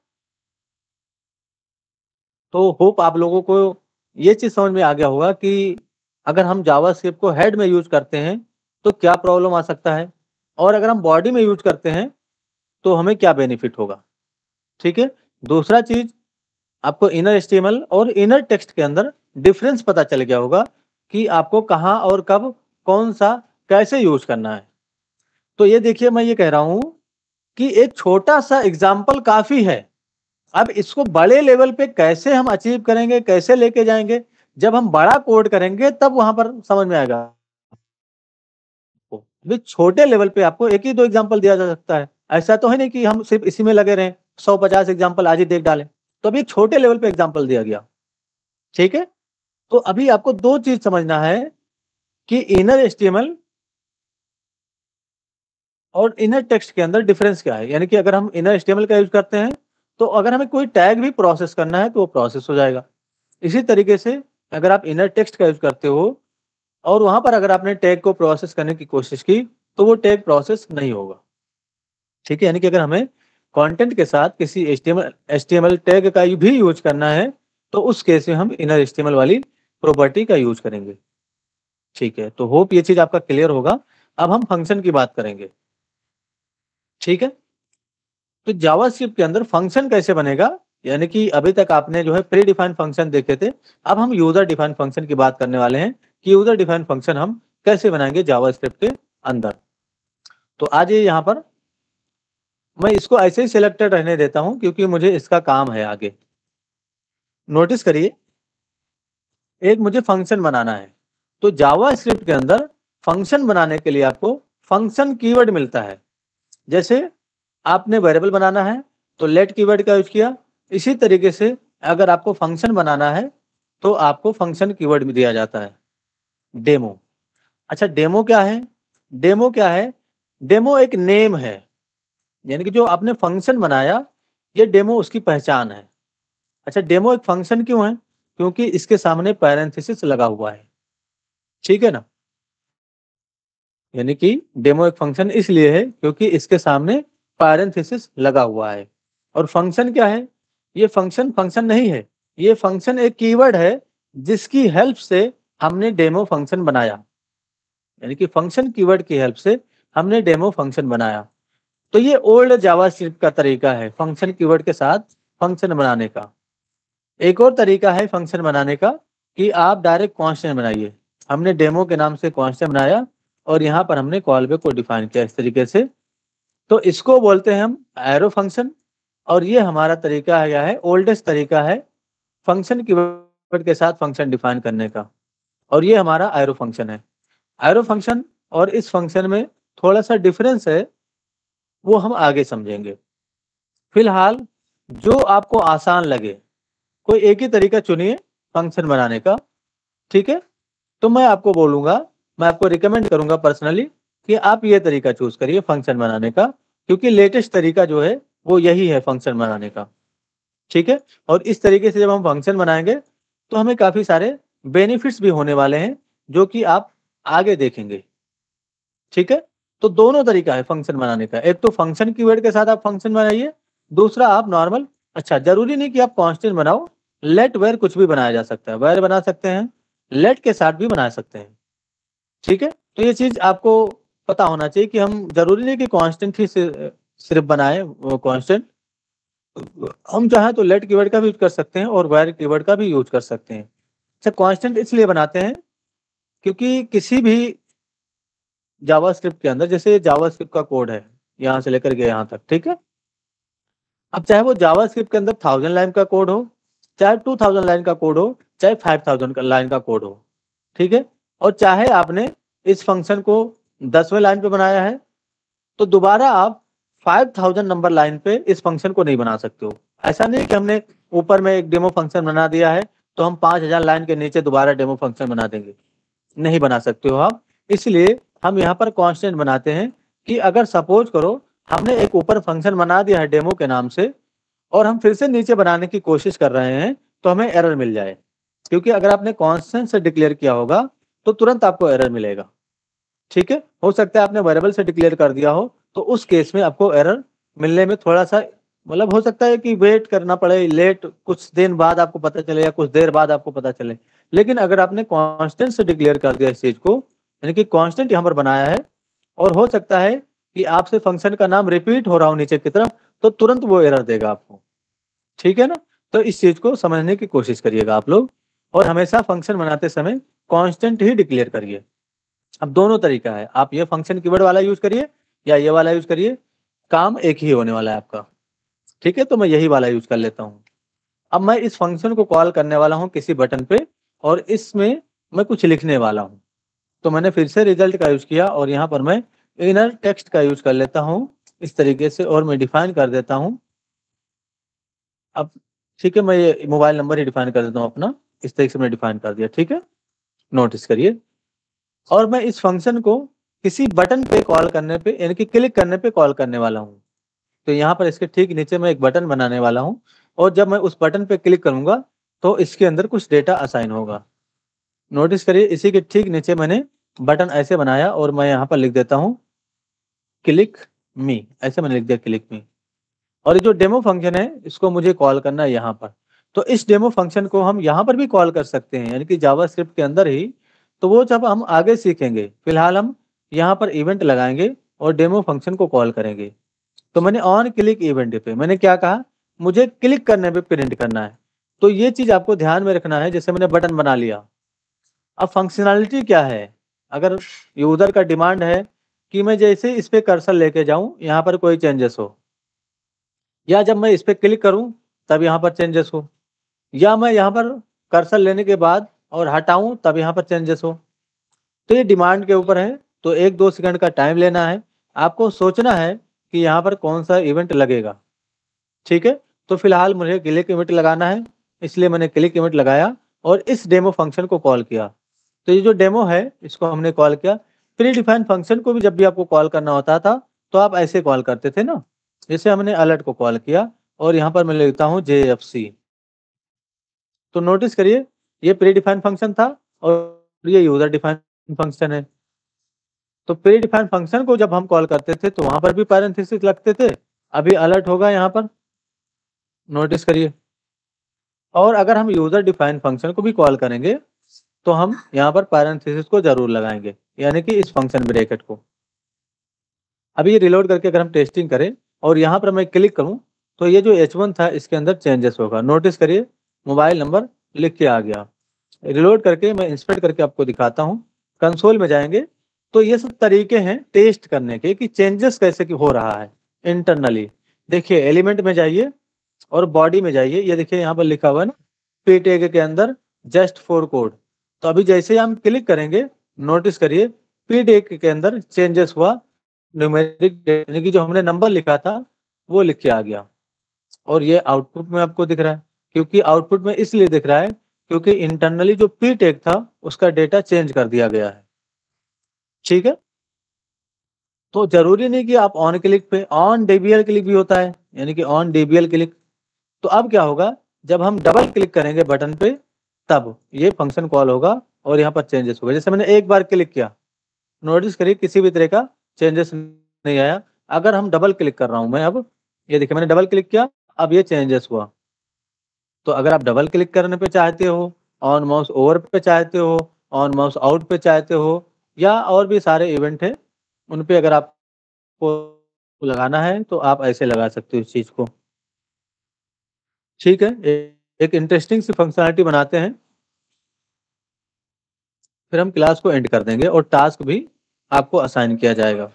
तो होप आप लोगों को ये चीज समझ में आ गया होगा कि अगर हम जावास्क्रिप्ट को हेड में यूज करते हैं तो क्या प्रॉब्लम आ सकता है, और अगर हम बॉडी में यूज करते हैं तो हमें क्या बेनिफिट होगा। ठीक है, दूसरा चीज आपको इनर HTML और इनर टेक्स्ट के अंदर डिफरेंस पता चल गया होगा कि आपको कहाँ और कब कौन सा कैसे यूज करना है। तो ये देखिए, मैं ये कह रहा हूं कि एक छोटा सा एग्जाम्पल काफी है। अब इसको बड़े लेवल पे कैसे हम अचीव करेंगे, कैसे लेके जाएंगे, जब हम बड़ा कोड करेंगे तब वहां पर समझ में आएगा। भी छोटे लेवल पे आपको एक ही दो एग्जाम्पल दिया जा सकता है, ऐसा तो है नहीं कि हम सिर्फ इसी में लगे रहें 150 एग्जाम्पल आज ही देख डालें। तो अभी छोटे लेवल पे एग्जाम्पल दिया गया। ठीक है, तो अभी आपको दो चीज समझना है कि इनर HTML और इनर टेक्स्ट के अंदर डिफरेंस क्या है। यानी कि अगर हम इनर HTML का यूज करते हैं तो अगर हमें कोई टैग भी प्रोसेस करना है तो वो प्रोसेस हो जाएगा। इसी तरीके से अगर आप इनर टेक्स्ट का यूज करते हो और वहां पर अगर आपने टैग को प्रोसेस करने की कोशिश की तो वो टैग प्रोसेस नहीं होगा। ठीक है, यानी कि अगर हमें कंटेंट के साथ किसी HTML टैग का भी यूज करना है तो उस केस में हम इनर HTML वाली प्रॉपर्टी का यूज करेंगे। ठीक है, तो होप ये चीज आपका क्लियर होगा। अब हम फंक्शन की बात करेंगे। ठीक है, तो जावास्क्रिप्ट के अंदर फंक्शन कैसे बनेगा, यानी कि अभी तक आपने जो है प्री डिफाइंड फंक्शन देखे थे, अब हम यूजर डिफाइंड फंक्शन की बात करने वाले हैं कि यूजर डिफाइंड फंक्शन हम कैसे बनाएंगे जावास्क्रिप्ट के अंदर। तो आज ये यहाँ पर मैं इसको ऐसे ही सिलेक्टेड रहने देता हूं क्योंकि मुझे इसका काम है आगे। नोटिस करिए, एक मुझे फंक्शन बनाना है, तो जावास्क्रिप्ट के अंदर फंक्शन बनाने के लिए आपको फंक्शन कीवर्ड मिलता है। जैसे आपने वेरिएबल बनाना है तो लेट कीवर्ड का यूज किया, इसी तरीके से अगर आपको फंक्शन बनाना है तो आपको फंक्शन कीवर्ड भी दिया जाता है। डेमो, अच्छा डेमो क्या है, डेमो क्या है, डेमो एक नेम है, यानी कि जो आपने फंक्शन बनाया ये डेमो उसकी पहचान है। अच्छा डेमो एक फंक्शन क्यों है, क्योंकि इसके सामने पैरेंथेसिस लगा हुआ है। ठीक है ना, यानी कि डेमो एक फंक्शन इसलिए है क्योंकि इसके सामने पैरेंथेसिस लगा हुआ है। और फंक्शन क्या है, ये फंक्शन फंक्शन नहीं है, ये फंक्शन एक कीवर्ड है जिसकी हेल्प से हमने डेमो फंक्शन बनाया। यानी कि फंक्शन कीवर्ड की हेल्प से हमने डेमो फंक्शन बनाया। तो ये ओल्ड जावास्क्रिप्ट का तरीका है फंक्शन कीवर्ड के साथ फंक्शन बनाने का। एक और तरीका है फंक्शन बनाने का कि आप डायरेक्ट कांस्टेंट बनाइए। हमने डेमो के नाम से कांस्टेंट बनाया और यहाँ पर हमने कॉल बैक को डिफाइन किया इस तरीके से, तो इसको बोलते हैं हम एरो फंक्शन। और ये हमारा तरीका है, क्या है, ओल्डेस्ट तरीका है फंक्शन कीवर्ड के साथ फंक्शन डिफाइन करने का, और ये हमारा एरो फंक्शन है। एरो फंक्शन और इस फंक्शन में थोड़ा सा डिफरेंस है, वो हम आगे समझेंगे। फिलहाल जो आपको आसान लगे कोई एक ही तरीका चुनिए फंक्शन बनाने का। ठीक है, तो मैं आपको बोलूंगा, मैं आपको रिकमेंड करूंगा पर्सनली कि आप ये तरीका चूज करिए फंक्शन बनाने का, क्योंकि लेटेस्ट तरीका जो है वो यही है फंक्शन बनाने का। ठीक है, और इस तरीके से जब हम फंक्शन बनाएंगे तो हमें काफी सारे बेनिफिट्स भी होने वाले हैं जो कि आप आगे देखेंगे। ठीक है, तो दोनों तरीका है फंक्शन बनाने का, एक तो फंक्शन कीवर्ड के साथ आप फंक्शन बनाइए, दूसरा आप नॉर्मल, अच्छा जरूरी नहीं कि आप कांस्टेंट बनाओ, लेट वेर कुछ भी बनाया जा सकता है, वेर बना सकते हैं, लेट के साथ भी बना सकते हैं। ठीक है, तो ये चीज आपको पता होना चाहिए कि हम जरूरी नहीं कि कांस्टेंट ही सिर्फ बनाए वो कांस्टेंट, हम चाहें तो लेट कीवर्ड का भी यूज कर सकते हैं और वायर कीवर्ड का भी यूज कर सकते हैं। अच्छा, कांस्टेंट इसलिए बनाते हैं क्योंकि किसी भी जावास्क्रिप्ट के अंदर, जैसे जावास्क्रिप्ट का कोड है यहाँ से लेकर के यहाँ तक, ठीक है। अब चाहे वो जावास्क्रिप्ट के अंदर 1000 लाइन का कोड हो, चाहे 2000 लाइन का कोड हो, चाहे 5000 लाइन का कोड हो, ठीक है। और चाहे आपने इस फंक्शन को 10वें लाइन पे बनाया है, तो दोबारा आप 5000 नंबर लाइन पे इस फंक्शन को नहीं बना सकते हो। ऐसा नहीं कि हमने ऊपर में एक डेमो फंक्शन बना दिया है तो हम 5000 लाइन के नीचे दोबारा डेमो फंक्शन बना देंगे, नहीं बना सकते हो आप। इसलिए हम यहाँ पर कांस्टेंट बनाते हैं कि अगर सपोज करो हमने एक ऊपर फंक्शन बना दिया है डेमो के नाम से और हम फिर से नीचे बनाने की कोशिश कर रहे हैं तो हमें एरर मिल जाए, क्योंकि अगर आपने कांस्टेंट से डिक्लेयर किया होगा तो तुरंत आपको एरर मिलेगा, ठीक है। हो सकता है आपने वेरिएबल से डिक्लेयर कर दिया हो तो उस केस में आपको एरर मिलने में थोड़ा सा मतलब हो सकता है कि वेट करना पड़े, लेट कुछ दिन बाद आपको पता चले या कुछ देर बाद आपको पता चले। लेकिन अगर आपने कांस्टेंट से डिक्लेयर कर दिया इस चीज को, यानी कि कांस्टेंट यहाँ पर बनाया है और हो सकता है कि आपसे फंक्शन का नाम रिपीट हो रहा हो नीचे की तरफ, तो तुरंत वो एरर देगा आपको, ठीक है ना। तो इस चीज को समझने की कोशिश करिएगा आप लोग, और हमेशा फंक्शन बनाते समय कांस्टेंट ही डिक्लेयर करिए। अब दोनों तरीका है, आप ये फंक्शन कीवर्ड वाला यूज करिए या ये वाला यूज करिए, काम एक ही होने वाला है आपका, ठीक है। तो मैं यही वाला यूज कर लेता हूँ। अब मैं इस फंक्शन को कॉल करने वाला हूँ किसी बटन पे और इसमें मैं कुछ लिखने वाला हूँ। तो मैंने फिर से रिजल्ट का यूज किया और यहाँ पर मैं इनर टेक्स्ट का यूज कर लेता हूँ इस तरीके से, और मैं डिफाइन कर देता हूँ। अब ठीक है, मैं ये मोबाइल नंबर ही डिफाइन कर देता हूँ अपना, इस तरीके से मैं डिफाइन कर दिया, ठीक है। नोटिस करिए, और मैं इस फंक्शन को किसी बटन पे कॉल करने पे, यानी कि क्लिक करने पे कॉल करने वाला हूँ। तो यहाँ पर इसके ठीक नीचे मैं एक बटन बनाने वाला हूँ और जब मैं उस बटन पे क्लिक करूंगा तो इसके अंदर कुछ डेटा असाइन होगा। नोटिस करिए, इसी के ठीक नीचे मैंने बटन ऐसे बनाया और मैं यहाँ पर लिख देता हूँ क्लिक मी, ऐसे मैंने लिख दिया क्लिक मी। और ये जो डेमो फंक्शन है इसको मुझे कॉल करना है यहाँ पर। तो इस डेमो फंक्शन को हम यहाँ पर भी कॉल कर सकते हैं, यानी कि जावास्क्रिप्ट के अंदर ही। तो वो जब हम आगे सीखेंगे, फिलहाल हम यहाँ पर इवेंट लगाएंगे और डेमो फंक्शन को कॉल करेंगे। तो मैंने ऑन क्लिक इवेंट पे मैंने क्या कहा, मुझे क्लिक करने पे प्रिंट करना है। तो ये चीज आपको ध्यान में रखना है। जैसे मैंने बटन बना लिया, अब फंक्शनैलिटी क्या है, अगर यूजर का डिमांड है कि मैं जैसे इस पे कर्सर लेके जाऊं यहाँ पर कोई चेंजेस हो, या जब मैं इस पे क्लिक करूं तब यहाँ पर चेंजेस हो, या मैं यहाँ पर कर्सर लेने के बाद और हटाऊं तब यहाँ पर चेंजेस हो, तो ये डिमांड के ऊपर है। तो 1-2 सेकंड का टाइम लेना है, आपको सोचना है कि यहाँ पर कौन सा इवेंट लगेगा, ठीक है। तो फिलहाल मुझे क्लिक इवेंट लगाना है, इसलिए मैंने क्लिक इवेंट लगाया और इस डेमो फंक्शन को कॉल किया। तो ये जो डेमो है इसको हमने कॉल किया। प्री डिफाइंड फंक्शन को भी जब भी आपको कॉल करना होता था तो आप ऐसे कॉल करते थे ना, जैसे हमने अलर्ट को कॉल किया और यहाँ पर मैं लिखता हूँ JFC। तो नोटिस करिए, ये प्री डिफाइंड फंक्शन था और ये यूजर डिफाइंड फंक्शन है। तो प्री डिफाइंड फंक्शन को जब हम कॉल करते थे तो वहां पर भी पैरेंथेसिस लगते थे, अभी अलर्ट होगा यहाँ पर, नोटिस करिए। और अगर हम यूजर डिफाइंड फंक्शन को भी कॉल करेंगे तो हम यहाँ पर पैरेंथेसिस को जरूर लगाएंगे, यानी कि इस फंक्शन ब्रैकेट को। अभी ये रिलोड करके अगर हम टेस्टिंग करें और यहाँ पर मैं क्लिक करूँ तो ये जो H1 था इसके अंदर चेंजेस होगा। नोटिस करिए, मोबाइल नंबर लिख के आ गया। रिलोड करके मैं इंस्पेक्ट करके आपको दिखाता हूँ। कंसोल में जाएंगे तो ये सब तरीके हैं टेस्ट करने के कि चेंजेस कैसे की हो रहा है इंटरनली। देखिए एलिमेंट में जाइए और बॉडी में जाइए, ये देखिए यहाँ पर लिखा हुआ है ना पी टैग के अंदर जस्ट फॉर कोड। तो अभी जैसे ही हम क्लिक करेंगे, नोटिस करिए पी टैग के अंदर चेंजेस हुआ, न्यूमेरिक यानी कि जो हमने नंबर लिखा था वो लिख के आ गया। और ये आउटपुट में आपको दिख रहा है, क्योंकि आउटपुट में इसलिए दिख रहा है क्योंकि इंटरनली जो पी टैग था उसका डेटा चेंज कर दिया गया है, ठीक है। तो जरूरी नहीं कि आप ऑन क्लिक पे, ऑन डीबीएल क्लिक भी होता है, यानी कि ऑन डीबीएल क्लिक। तो अब क्या होगा, जब हम डबल क्लिक करेंगे बटन पे तब ये फंक्शन कॉल होगा और यहाँ पर चेंजेस होगा। जैसे मैंने एक बार क्लिक किया, नोटिस करिए किसी भी तरह का चेंजेस नहीं आया। अगर हम डबल क्लिक कर रहा हूं मैं, अब ये देखिए मैंने डबल क्लिक किया, अब ये चेंजेस हुआ। तो अगर आप डबल क्लिक करने पे चाहते हो, ऑन माउस ओवर पे चाहते हो, ऑन माउस आउट पे चाहते हो, या और भी सारे इवेंट है, उन पे अगर आपको लगाना है तो आप ऐसे लगा सकते हो इस चीज को। ठीक है, एक इंटरेस्टिंग सी फंक्शनलिटी बनाते हैं, फिर हम क्लास को एंड कर देंगे और टास्क भी आपको असाइन किया जाएगा।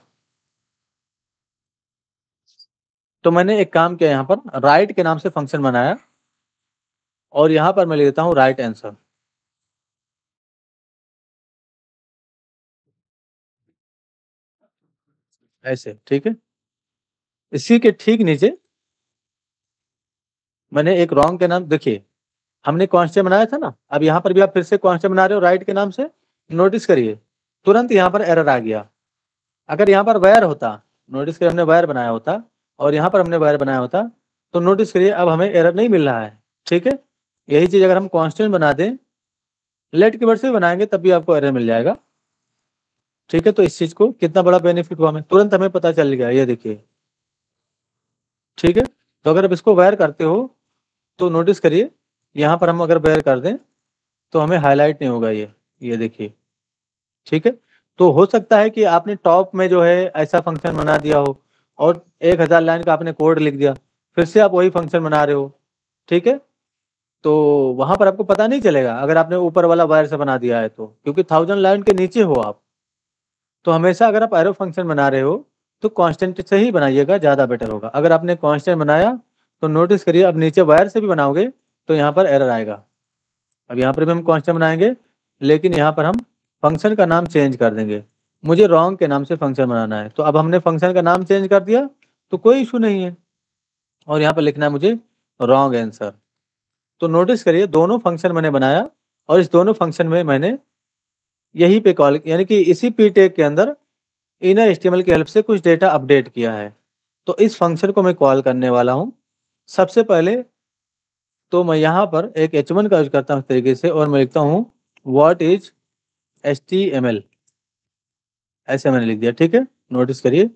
तो मैंने एक काम किया, यहाँ पर राइट के नाम से फंक्शन बनाया और यहाँ पर मैं लिख देता हूँ राइट आंसर। ऐसे, ठीक है। इसी के ठीक नीचे मैंने एक रॉन्ग के नाम, देखिए हमने कांस्टेंट बनाया था ना, अब यहाँ पर भी आप फिर से कांस्टेंट बना रहे हो राइट के नाम से। नोटिस करिए तुरंत यहाँ पर एरर आ गया। अगर यहाँ पर वायर होता, नोटिस करिए हमने वायर बनाया होता और यहाँ पर हमने वायर बनाया होता, तो नोटिस करिए अब हमें एरर नहीं मिल रहा है। ठीक है, यही चीज अगर हम कांस्टेंट बना दें, लेट कीवर्ड से बनाएंगे तब भी आपको एरर मिल जाएगा। ठीक है, तो इस चीज को कितना बड़ा बेनिफिट हुआ हमें, तुरंत हमें पता चल गया, ये देखिए। ठीक है, तो अगर आप इसको वायर करते हो तो नोटिस करिए यहाँ पर हम अगर वायर कर दें तो हमें हाईलाइट नहीं होगा ये देखिए। ठीक है, तो हो सकता है कि आपने टॉप में जो है ऐसा फंक्शन बना दिया हो और 1000 लाइन का आपने कोड लिख दिया, फिर से आप वही फंक्शन बना रहे हो। ठीक है, तो वहां पर आपको पता नहीं चलेगा अगर आपने ऊपर वाला वायर से बना दिया है तो, क्योंकि 1000 लाइन के नीचे हो आप। तो हमेशा अगर आप एरो फंक्शन बना रहे हो तो कांस्टेंट से ही बनाइएगा, ज़्यादा बेटर होगा। अगर आपने कांस्टेंट बनाया तो नोटिस करिए अब नीचे वायर से भी बनाओगे तो यहाँ पर एरर आएगा। अब यहाँ पर भी हम कांस्टेंट बनाएंगे लेकिन यहाँ पर हम फंक्शन का नाम चेंज कर देंगे। मुझे रॉन्ग के नाम से फंक्शन बनाना है, तो अब हमने फंक्शन का नाम चेंज कर दिया तो कोई इशू नहीं है। और यहाँ पर लिखना है मुझे रॉन्ग आंसर। तो नोटिस करिए दोनों फंक्शन मैंने बनाया और इस दोनों फंक्शन में मैंने यही पे कॉल, यानी कि इसी पी टैग के अंदर इनर एचटीएमएल की हेल्प से कुछ डेटा अपडेट किया है। तो इस फंक्शन को मैं कॉल करने वाला हूँ। सबसे पहले तो मैं यहाँ पर एक h1 का यूज करता हूँ इस तरीके से और मैं लिखता हूँ व्हाट इज HTML, ऐसे मैंने लिख दिया। ठीक है, नोटिस करिए।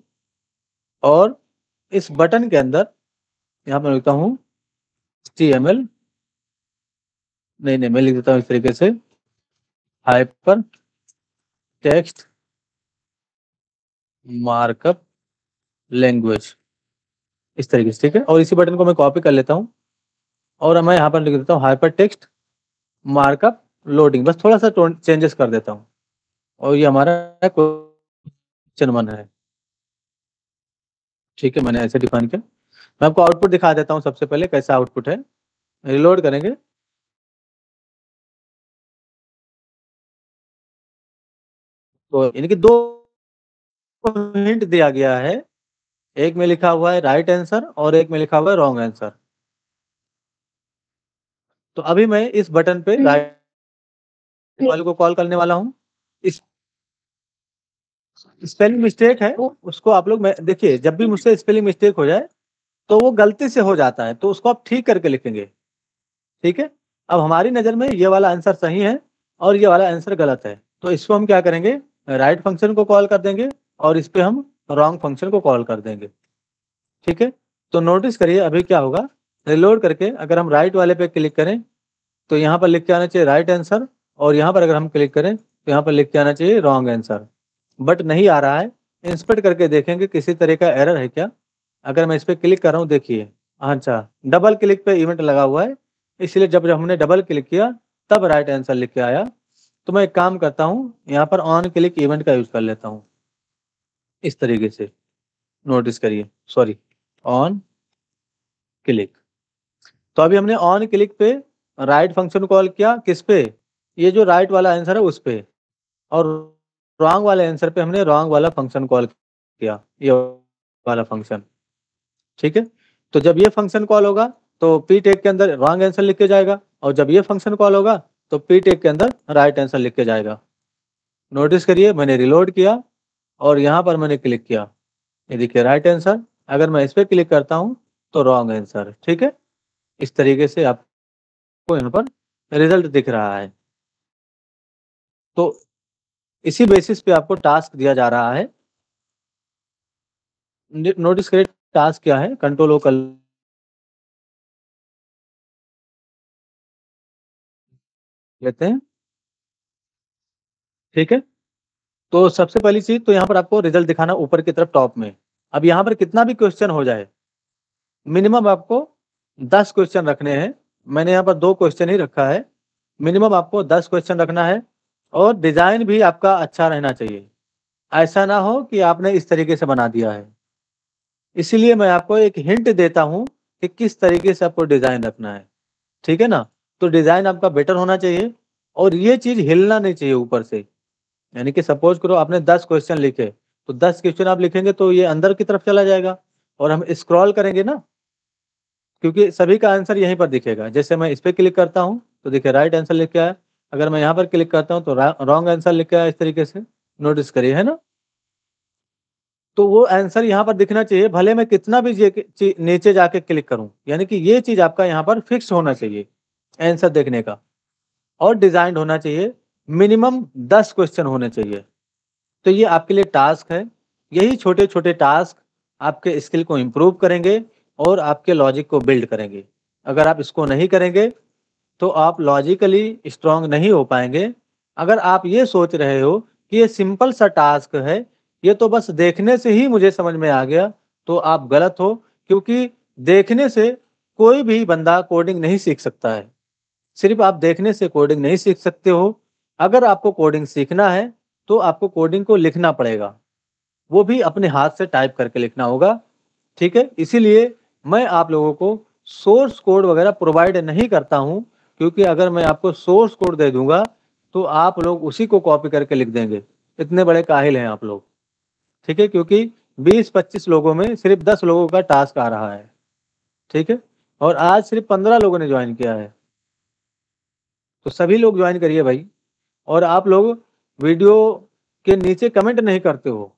और इस बटन के अंदर यहाँ पर लिखता हूँ HTML, नहीं मैं लिख देता हूँ इस तरीके से हाइपर टेक्स्ट मार्कअप लैंग्वेज, इस तरीके से। ठीक है, और इसी बटन को मैं कॉपी कर लेता हूँ और मैं यहाँ पर लिख देता हूँ हाइपर टेक्स्ट मार्कअप लोडिंग, बस थोड़ा सा चेंजेस कर देता हूँ और ये हमारा क्वेश्चन 1 है। ठीक है, मैंने ऐसे डिफाइन किया। मैं आपको आउटपुट दिखा देता हूँ सबसे पहले कैसा आउटपुट है। रिलोड करेंगे तो यानी कि 2 हिंट दिया गया है, एक में लिखा हुआ है राइट आंसर और एक में लिखा हुआ है रॉन्ग आंसर। तो अभी मैं इस बटन पे राइट वाले को कॉल करने वाला हूँ। इस स्पेलिंग मिस्टेक है उसको आप लोग, देखिए जब भी मुझसे स्पेलिंग मिस्टेक हो जाए तो वो गलती से हो जाता है तो उसको आप ठीक करके लिखेंगे। ठीक है, अब हमारी नज़र में ये वाला आंसर सही है और ये वाला आंसर गलत है, तो इसको हम क्या करेंगे, राइट फंक्शन को कॉल कर देंगे और इस पे हम रॉन्ग फंक्शन को कॉल कर देंगे। ठीक है, तो नोटिस करिए अभी क्या होगा, रिलोड करके अगर हम राइट वाले पे क्लिक करें तो यहाँ पर लिख के आना चाहिए राइट आंसर और यहाँ पर अगर हम क्लिक करें तो यहाँ पर लिख के आना चाहिए रॉन्ग आंसर, बट नहीं आ रहा है। इंस्पेक्ट करके देखेंगे किसी तरह का एरर है क्या। अगर मैं इस पर क्लिक कर रहा हूँ देखिए, अच्छा डबल क्लिक पे इवेंट लगा हुआ है, इसलिए जब हमने डबल क्लिक किया तब राइट आंसर लिख के आया। तो मैं एक काम करता हूँ यहाँ पर ऑन क्लिक इवेंट का यूज कर लेता हूँ इस तरीके से। नोटिस करिए, सॉरी, ऑन क्लिक। तो अभी हमने ऑन क्लिक पे राइट फंक्शन कॉल किया, किस पे, ये जो राइट वाला आंसर है उस पे, और रॉन्ग वाले आंसर पे हमने रॉन्ग वाला फंक्शन कॉल किया, ये वाला फंक्शन। ठीक है, तो जब ये फंक्शन कॉल होगा तो पी टैग के अंदर रॉन्ग आंसर लिख के जाएगा और जब ये फंक्शन कॉल होगा तो पी टैग के अंदर राइट आंसर लिख के जाएगा। नोटिस करिए मैंने रिलोड किया और यहाँ पर मैंने क्लिक किया, ये देखिए राइट आंसर। अगर मैं इस पर क्लिक करता हूँ तो रॉन्ग आंसर। ठीक है, इस तरीके से आपको यहाँ पर रिजल्ट दिख रहा है। तो इसी बेसिस पे आपको टास्क दिया जा रहा है। नोटिस करिए टास्क क्या है, कंट्रोल ओ कर लेते हैं। ठीक है, तो सबसे पहली चीज तो यहाँ पर आपको रिजल्ट दिखाना ऊपर की तरफ टॉप में। अब यहाँ पर कितना भी क्वेश्चन हो जाए, मिनिमम आपको 10 क्वेश्चन रखने हैं। मैंने यहाँ पर 2 क्वेश्चन ही रखा है, मिनिमम आपको 10 क्वेश्चन रखना है। और डिजाइन भी आपका अच्छा रहना चाहिए, ऐसा ना हो कि आपने इस तरीके से बना दिया है। इसीलिए मैं आपको एक हिंट देता हूँ कि किस तरीके से आपको डिजाइन रखना है, ठीक है ना। तो डिजाइन आपका बेटर होना चाहिए और ये चीज हिलना नहीं चाहिए ऊपर से। यानी कि सपोज करो आपने 10 क्वेश्चन लिखे, तो 10 क्वेश्चन आप लिखेंगे तो ये अंदर की तरफ चला जाएगा और हम स्क्रॉल करेंगे ना, क्योंकि सभी का आंसर यहीं पर दिखेगा। जैसे मैं इस पे क्लिक करता हूँ तो देखिए राइट आंसर लिख के आया, अगर मैं यहाँ पर क्लिक करता हूँ तो रॉन्ग आंसर लिख के आया। इस तरीके से नोटिस करिए, है ना। तो वो आंसर यहाँ पर दिखना चाहिए, भले मैं कितना भी नीचे जाके क्लिक करूँ। यानी कि ये चीज आपका यहाँ पर फिक्स होना चाहिए आंसर देखने का, और डिजाइन होना चाहिए। मिनिमम 10 क्वेश्चन होने चाहिए। तो ये आपके लिए टास्क है। यही छोटे छोटे टास्क आपके स्किल को इम्प्रूव करेंगे और आपके लॉजिक को बिल्ड करेंगे। अगर आप इसको नहीं करेंगे तो आप लॉजिकली स्ट्रांग नहीं हो पाएंगे। अगर आप ये सोच रहे हो कि ये सिंपल सा टास्क है, ये तो बस देखने से ही मुझे समझ में आ गया, तो आप गलत हो। क्योंकि देखने से कोई भी बंदा कोडिंग नहीं सीख सकता है। सिर्फ आप देखने से कोडिंग नहीं सीख सकते हो। अगर आपको कोडिंग सीखना है तो आपको कोडिंग को लिखना पड़ेगा, वो भी अपने हाथ से टाइप करके लिखना होगा, ठीक है। इसीलिए मैं आप लोगों को सोर्स कोड वगैरह प्रोवाइड नहीं करता हूं, क्योंकि अगर मैं आपको सोर्स कोड दे दूंगा तो आप लोग उसी को कॉपी करके लिख देंगे। इतने बड़े काहिल हैं आप लोग, ठीक है। क्योंकि 20-25 लोगों में सिर्फ 10 लोगों का टास्क आ रहा है, ठीक है। और आज सिर्फ 15 लोगों ने ज्वाइन किया है। तो सभी लोग ज्वाइन करिए भाई। और आप लोग वीडियो के नीचे कमेंट नहीं करते हो,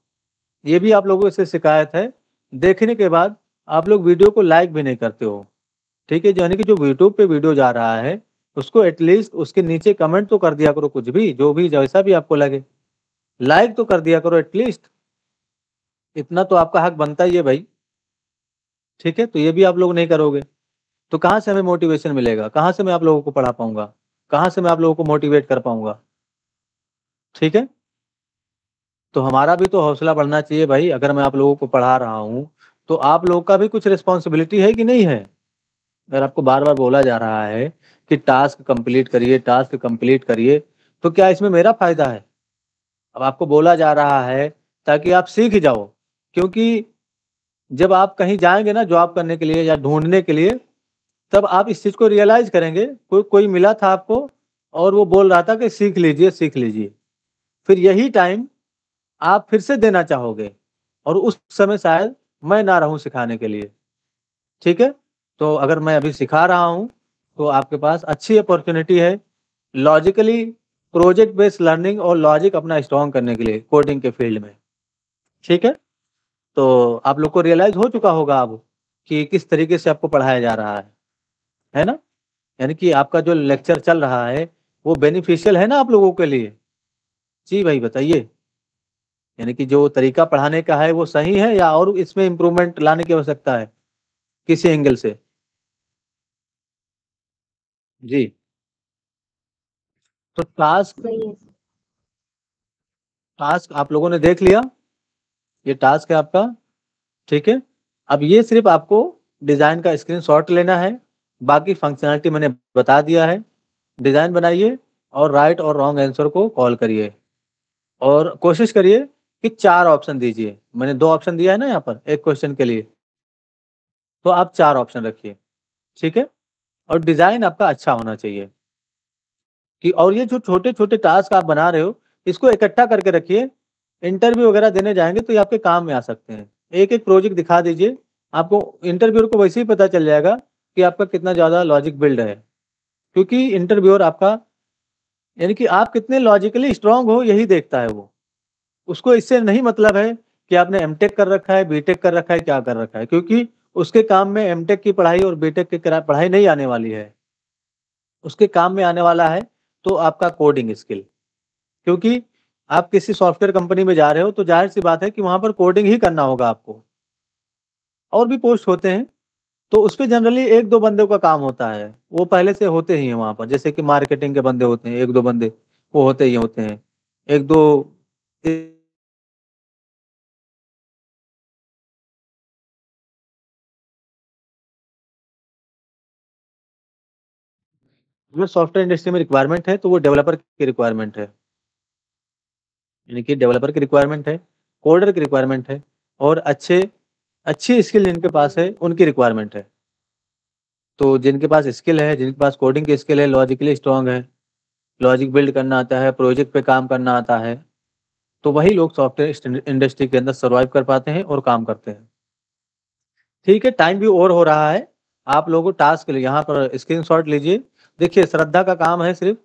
ये भी आप लोगों से शिकायत है। देखने के बाद आप लोग वीडियो को लाइक भी नहीं करते हो, ठीक है। यानी कि जो यूट्यूब पे वीडियो जा रहा है उसको एटलीस्ट उसके नीचे कमेंट तो कर दिया करो, कुछ भी जो भी जैसा भी आपको लगे, लाइक तो कर दिया करो एटलीस्ट। इतना तो आपका हक बनता ही है भाई, ठीक है। तो ये भी आप लोग नहीं करोगे तो कहाँ से हमें मोटिवेशन मिलेगा, कहाँ से मैं आप लोगों को पढ़ा पाऊंगा, कहाँ से मैं आप लोगों को मोटिवेट कर पाऊंगा, ठीक है। तो हमारा भी तो हौसला बढ़ना चाहिए भाई। अगर मैं आप लोगों को पढ़ा रहा हूँ तो आप लोगों का भी कुछ रिस्पॉन्सिबिलिटी है कि नहीं है। अगर आपको बार बार बोला जा रहा है कि टास्क कंप्लीट करिए, टास्क कंप्लीट करिए, तो क्या इसमें मेरा फायदा है। अब आपको बोला जा रहा है ताकि आप सीख जाओ, क्योंकि जब आप कहीं जाएंगे ना जॉब करने के लिए या ढूंढने के लिए, तब आप इस चीज को रियलाइज करेंगे। कोई मिला था आपको और वो बोल रहा था कि सीख लीजिए सीख लीजिए, फिर यही टाइम आप फिर से देना चाहोगे और उस समय शायद मैं ना रहूं सिखाने के लिए, ठीक है। तो अगर मैं अभी सिखा रहा हूं तो आपके पास अच्छी अपॉर्चुनिटी है लॉजिकली प्रोजेक्ट बेस्ड लर्निंग और लॉजिक अपना स्ट्रॉन्ग करने के लिए कोडिंग के फील्ड में, ठीक है। तो आप लोग को रियलाइज हो चुका होगा अब कि किस तरीके से आपको पढ़ाया जा रहा है ना। यानी कि आपका जो लेक्चर चल रहा है वो बेनिफिशियल है ना आप लोगों के लिए। जी भाई बताइए, यानी कि जो तरीका पढ़ाने का है वो सही है या और इसमें इम्प्रूवमेंट लाने की आवश्यकता है किसी एंगल से। जी, तो टास्क सही है। टास्क आप लोगों ने देख लिया, ये टास्क है आपका, ठीक है। अब ये सिर्फ आपको डिजाइन का स्क्रीनशॉट लेना है, बाकी फंक्शनलिटी मैंने बता दिया है। डिजाइन बनाइए और राइट और रॉन्ग आंसर को कॉल करिए और कोशिश करिए कि 4 ऑप्शन दीजिए। मैंने 2 ऑप्शन दिया है ना यहाँ पर एक क्वेश्चन के लिए, तो आप 4 ऑप्शन रखिए, ठीक है। और डिजाइन आपका अच्छा होना चाहिए कि, और ये जो छोटे छोटे टास्क आप बना रहे हो इसको इकट्ठा करके रखिए। इंटरव्यू वगैरह देने जाएंगे तो ये आपके काम में आ सकते हैं। एक एक प्रोजेक्ट दिखा दीजिए, आपको इंटरव्यूअर को वैसे ही पता चल जाएगा कि आपका कितना ज़्यादा लॉजिक बिल्ड है। क्योंकि इंटरव्यूअर आपका यानी कि आप कितने लॉजिकली स्ट्रांग हो यही देखता है वो। उसको इससे नहीं मतलब है कि आपने एमटेक कर रखा है, बीटेक कर रखा है, क्या कर रखा है, क्योंकि उसके काम में एमटेक की पढ़ाई और बीटेक की पढ़ाई नहीं आने वाली है। उसके काम में आने वाला है तो आपका कोडिंग स्किल। क्योंकि आप किसी सॉफ्टवेयर कंपनी में जा रहे हो तो जाहिर सी बात है कि वहां पर कोडिंग ही करना होगा आपको। और भी पोस्ट होते हैं तो उस पे जनरली 1-2 बंदों का काम होता है, वो पहले से होते ही हैं वहां पर। जैसे कि मार्केटिंग के बंदे होते हैं 1-2 बंदे, वो होते ही होते हैं। 1-2 अगर सॉफ्टवेयर इंडस्ट्री में रिक्वायरमेंट है तो वो डेवलपर की रिक्वायरमेंट है, यानी कि डेवलपर की रिक्वायरमेंट है, कोडर की रिक्वायरमेंट है और अच्छी स्किल जिनके पास है उनकी रिक्वायरमेंट है। तो जिनके पास स्किल है, जिनके पास कोडिंग की स्किल है, लॉजिकली स्ट्रांग है, लॉजिक बिल्ड करना आता है, प्रोजेक्ट पे काम करना आता है, तो वही लोग सॉफ्टवेयर इंडस्ट्री के अंदर सर्वाइव कर पाते हैं और काम करते हैं। ठीक है, टाइम भी ओवर हो रहा है। आप लोगों को टास्क यहाँ पर स्क्रीनशॉट लीजिए। देखिए, श्रद्धा का काम है सिर्फ,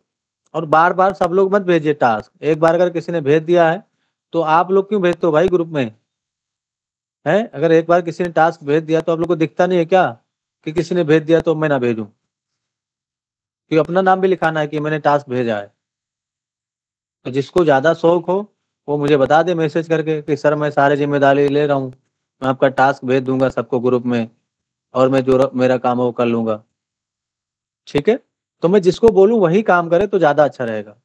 और बार-बार सब लोग मत भेजिए टास्क। एक बार अगर किसी ने भेज दिया है तो आप लोग क्यों भेजते हो भाई ग्रुप में? हैं? अगर एक बार किसी ने टास्क भेज दिया तो आप लोग को दिखता नहीं है क्या कि किसी ने भेज दिया तो मैं ना भेजूं? कि अपना नाम भी लिखाना है कि मैंने टास्क भेजा है। तो जिसको ज़्यादा शौक हो वो मुझे बता दे मैसेज करके कि सर मैं सारी जिम्मेदारी ले रहा हूँ, मैं आपका टास्क भेज दूंगा सबको ग्रुप में और मैं जो मेरा काम है वो कर लूंगा। ठीक है, तो मैं जिसको बोलूं वही काम करे तो ज़्यादा अच्छा रहेगा।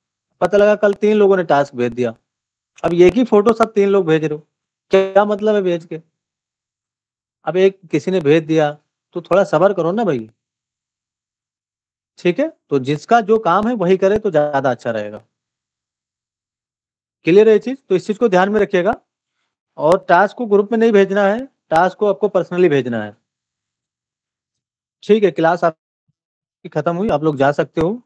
पता लगा कल 3 लोगों ने टास्क भेज दिया, अब एक ही फोटो सब 3 लोग भेज रहे हो, क्या मतलब है भेज के? अब एक किसी ने भेज दिया तो थोड़ा सब्र करो ना भाई। ठीक है, तो जिसका जो काम है वही करे तो ज़्यादा अच्छा रहेगा। क्लियर है ये चीज़? तो इस चीज़ को ध्यान में रखिएगा। और टास्क को ग्रुप में नहीं भेजना है, टास्क को आपको पर्सनली भेजना है। ठीक है, क्लास आपकी खत्म हुई, आप लोग जा सकते हो।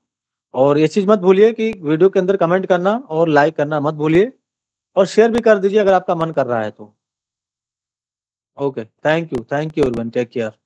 और ये चीज़ मत भूलिए कि वीडियो के अंदर कमेंट करना और लाइक करना मत भूलिए, और शेयर भी कर दीजिए अगर आपका मन कर रहा है तो। Okay, thank you everyone, take care.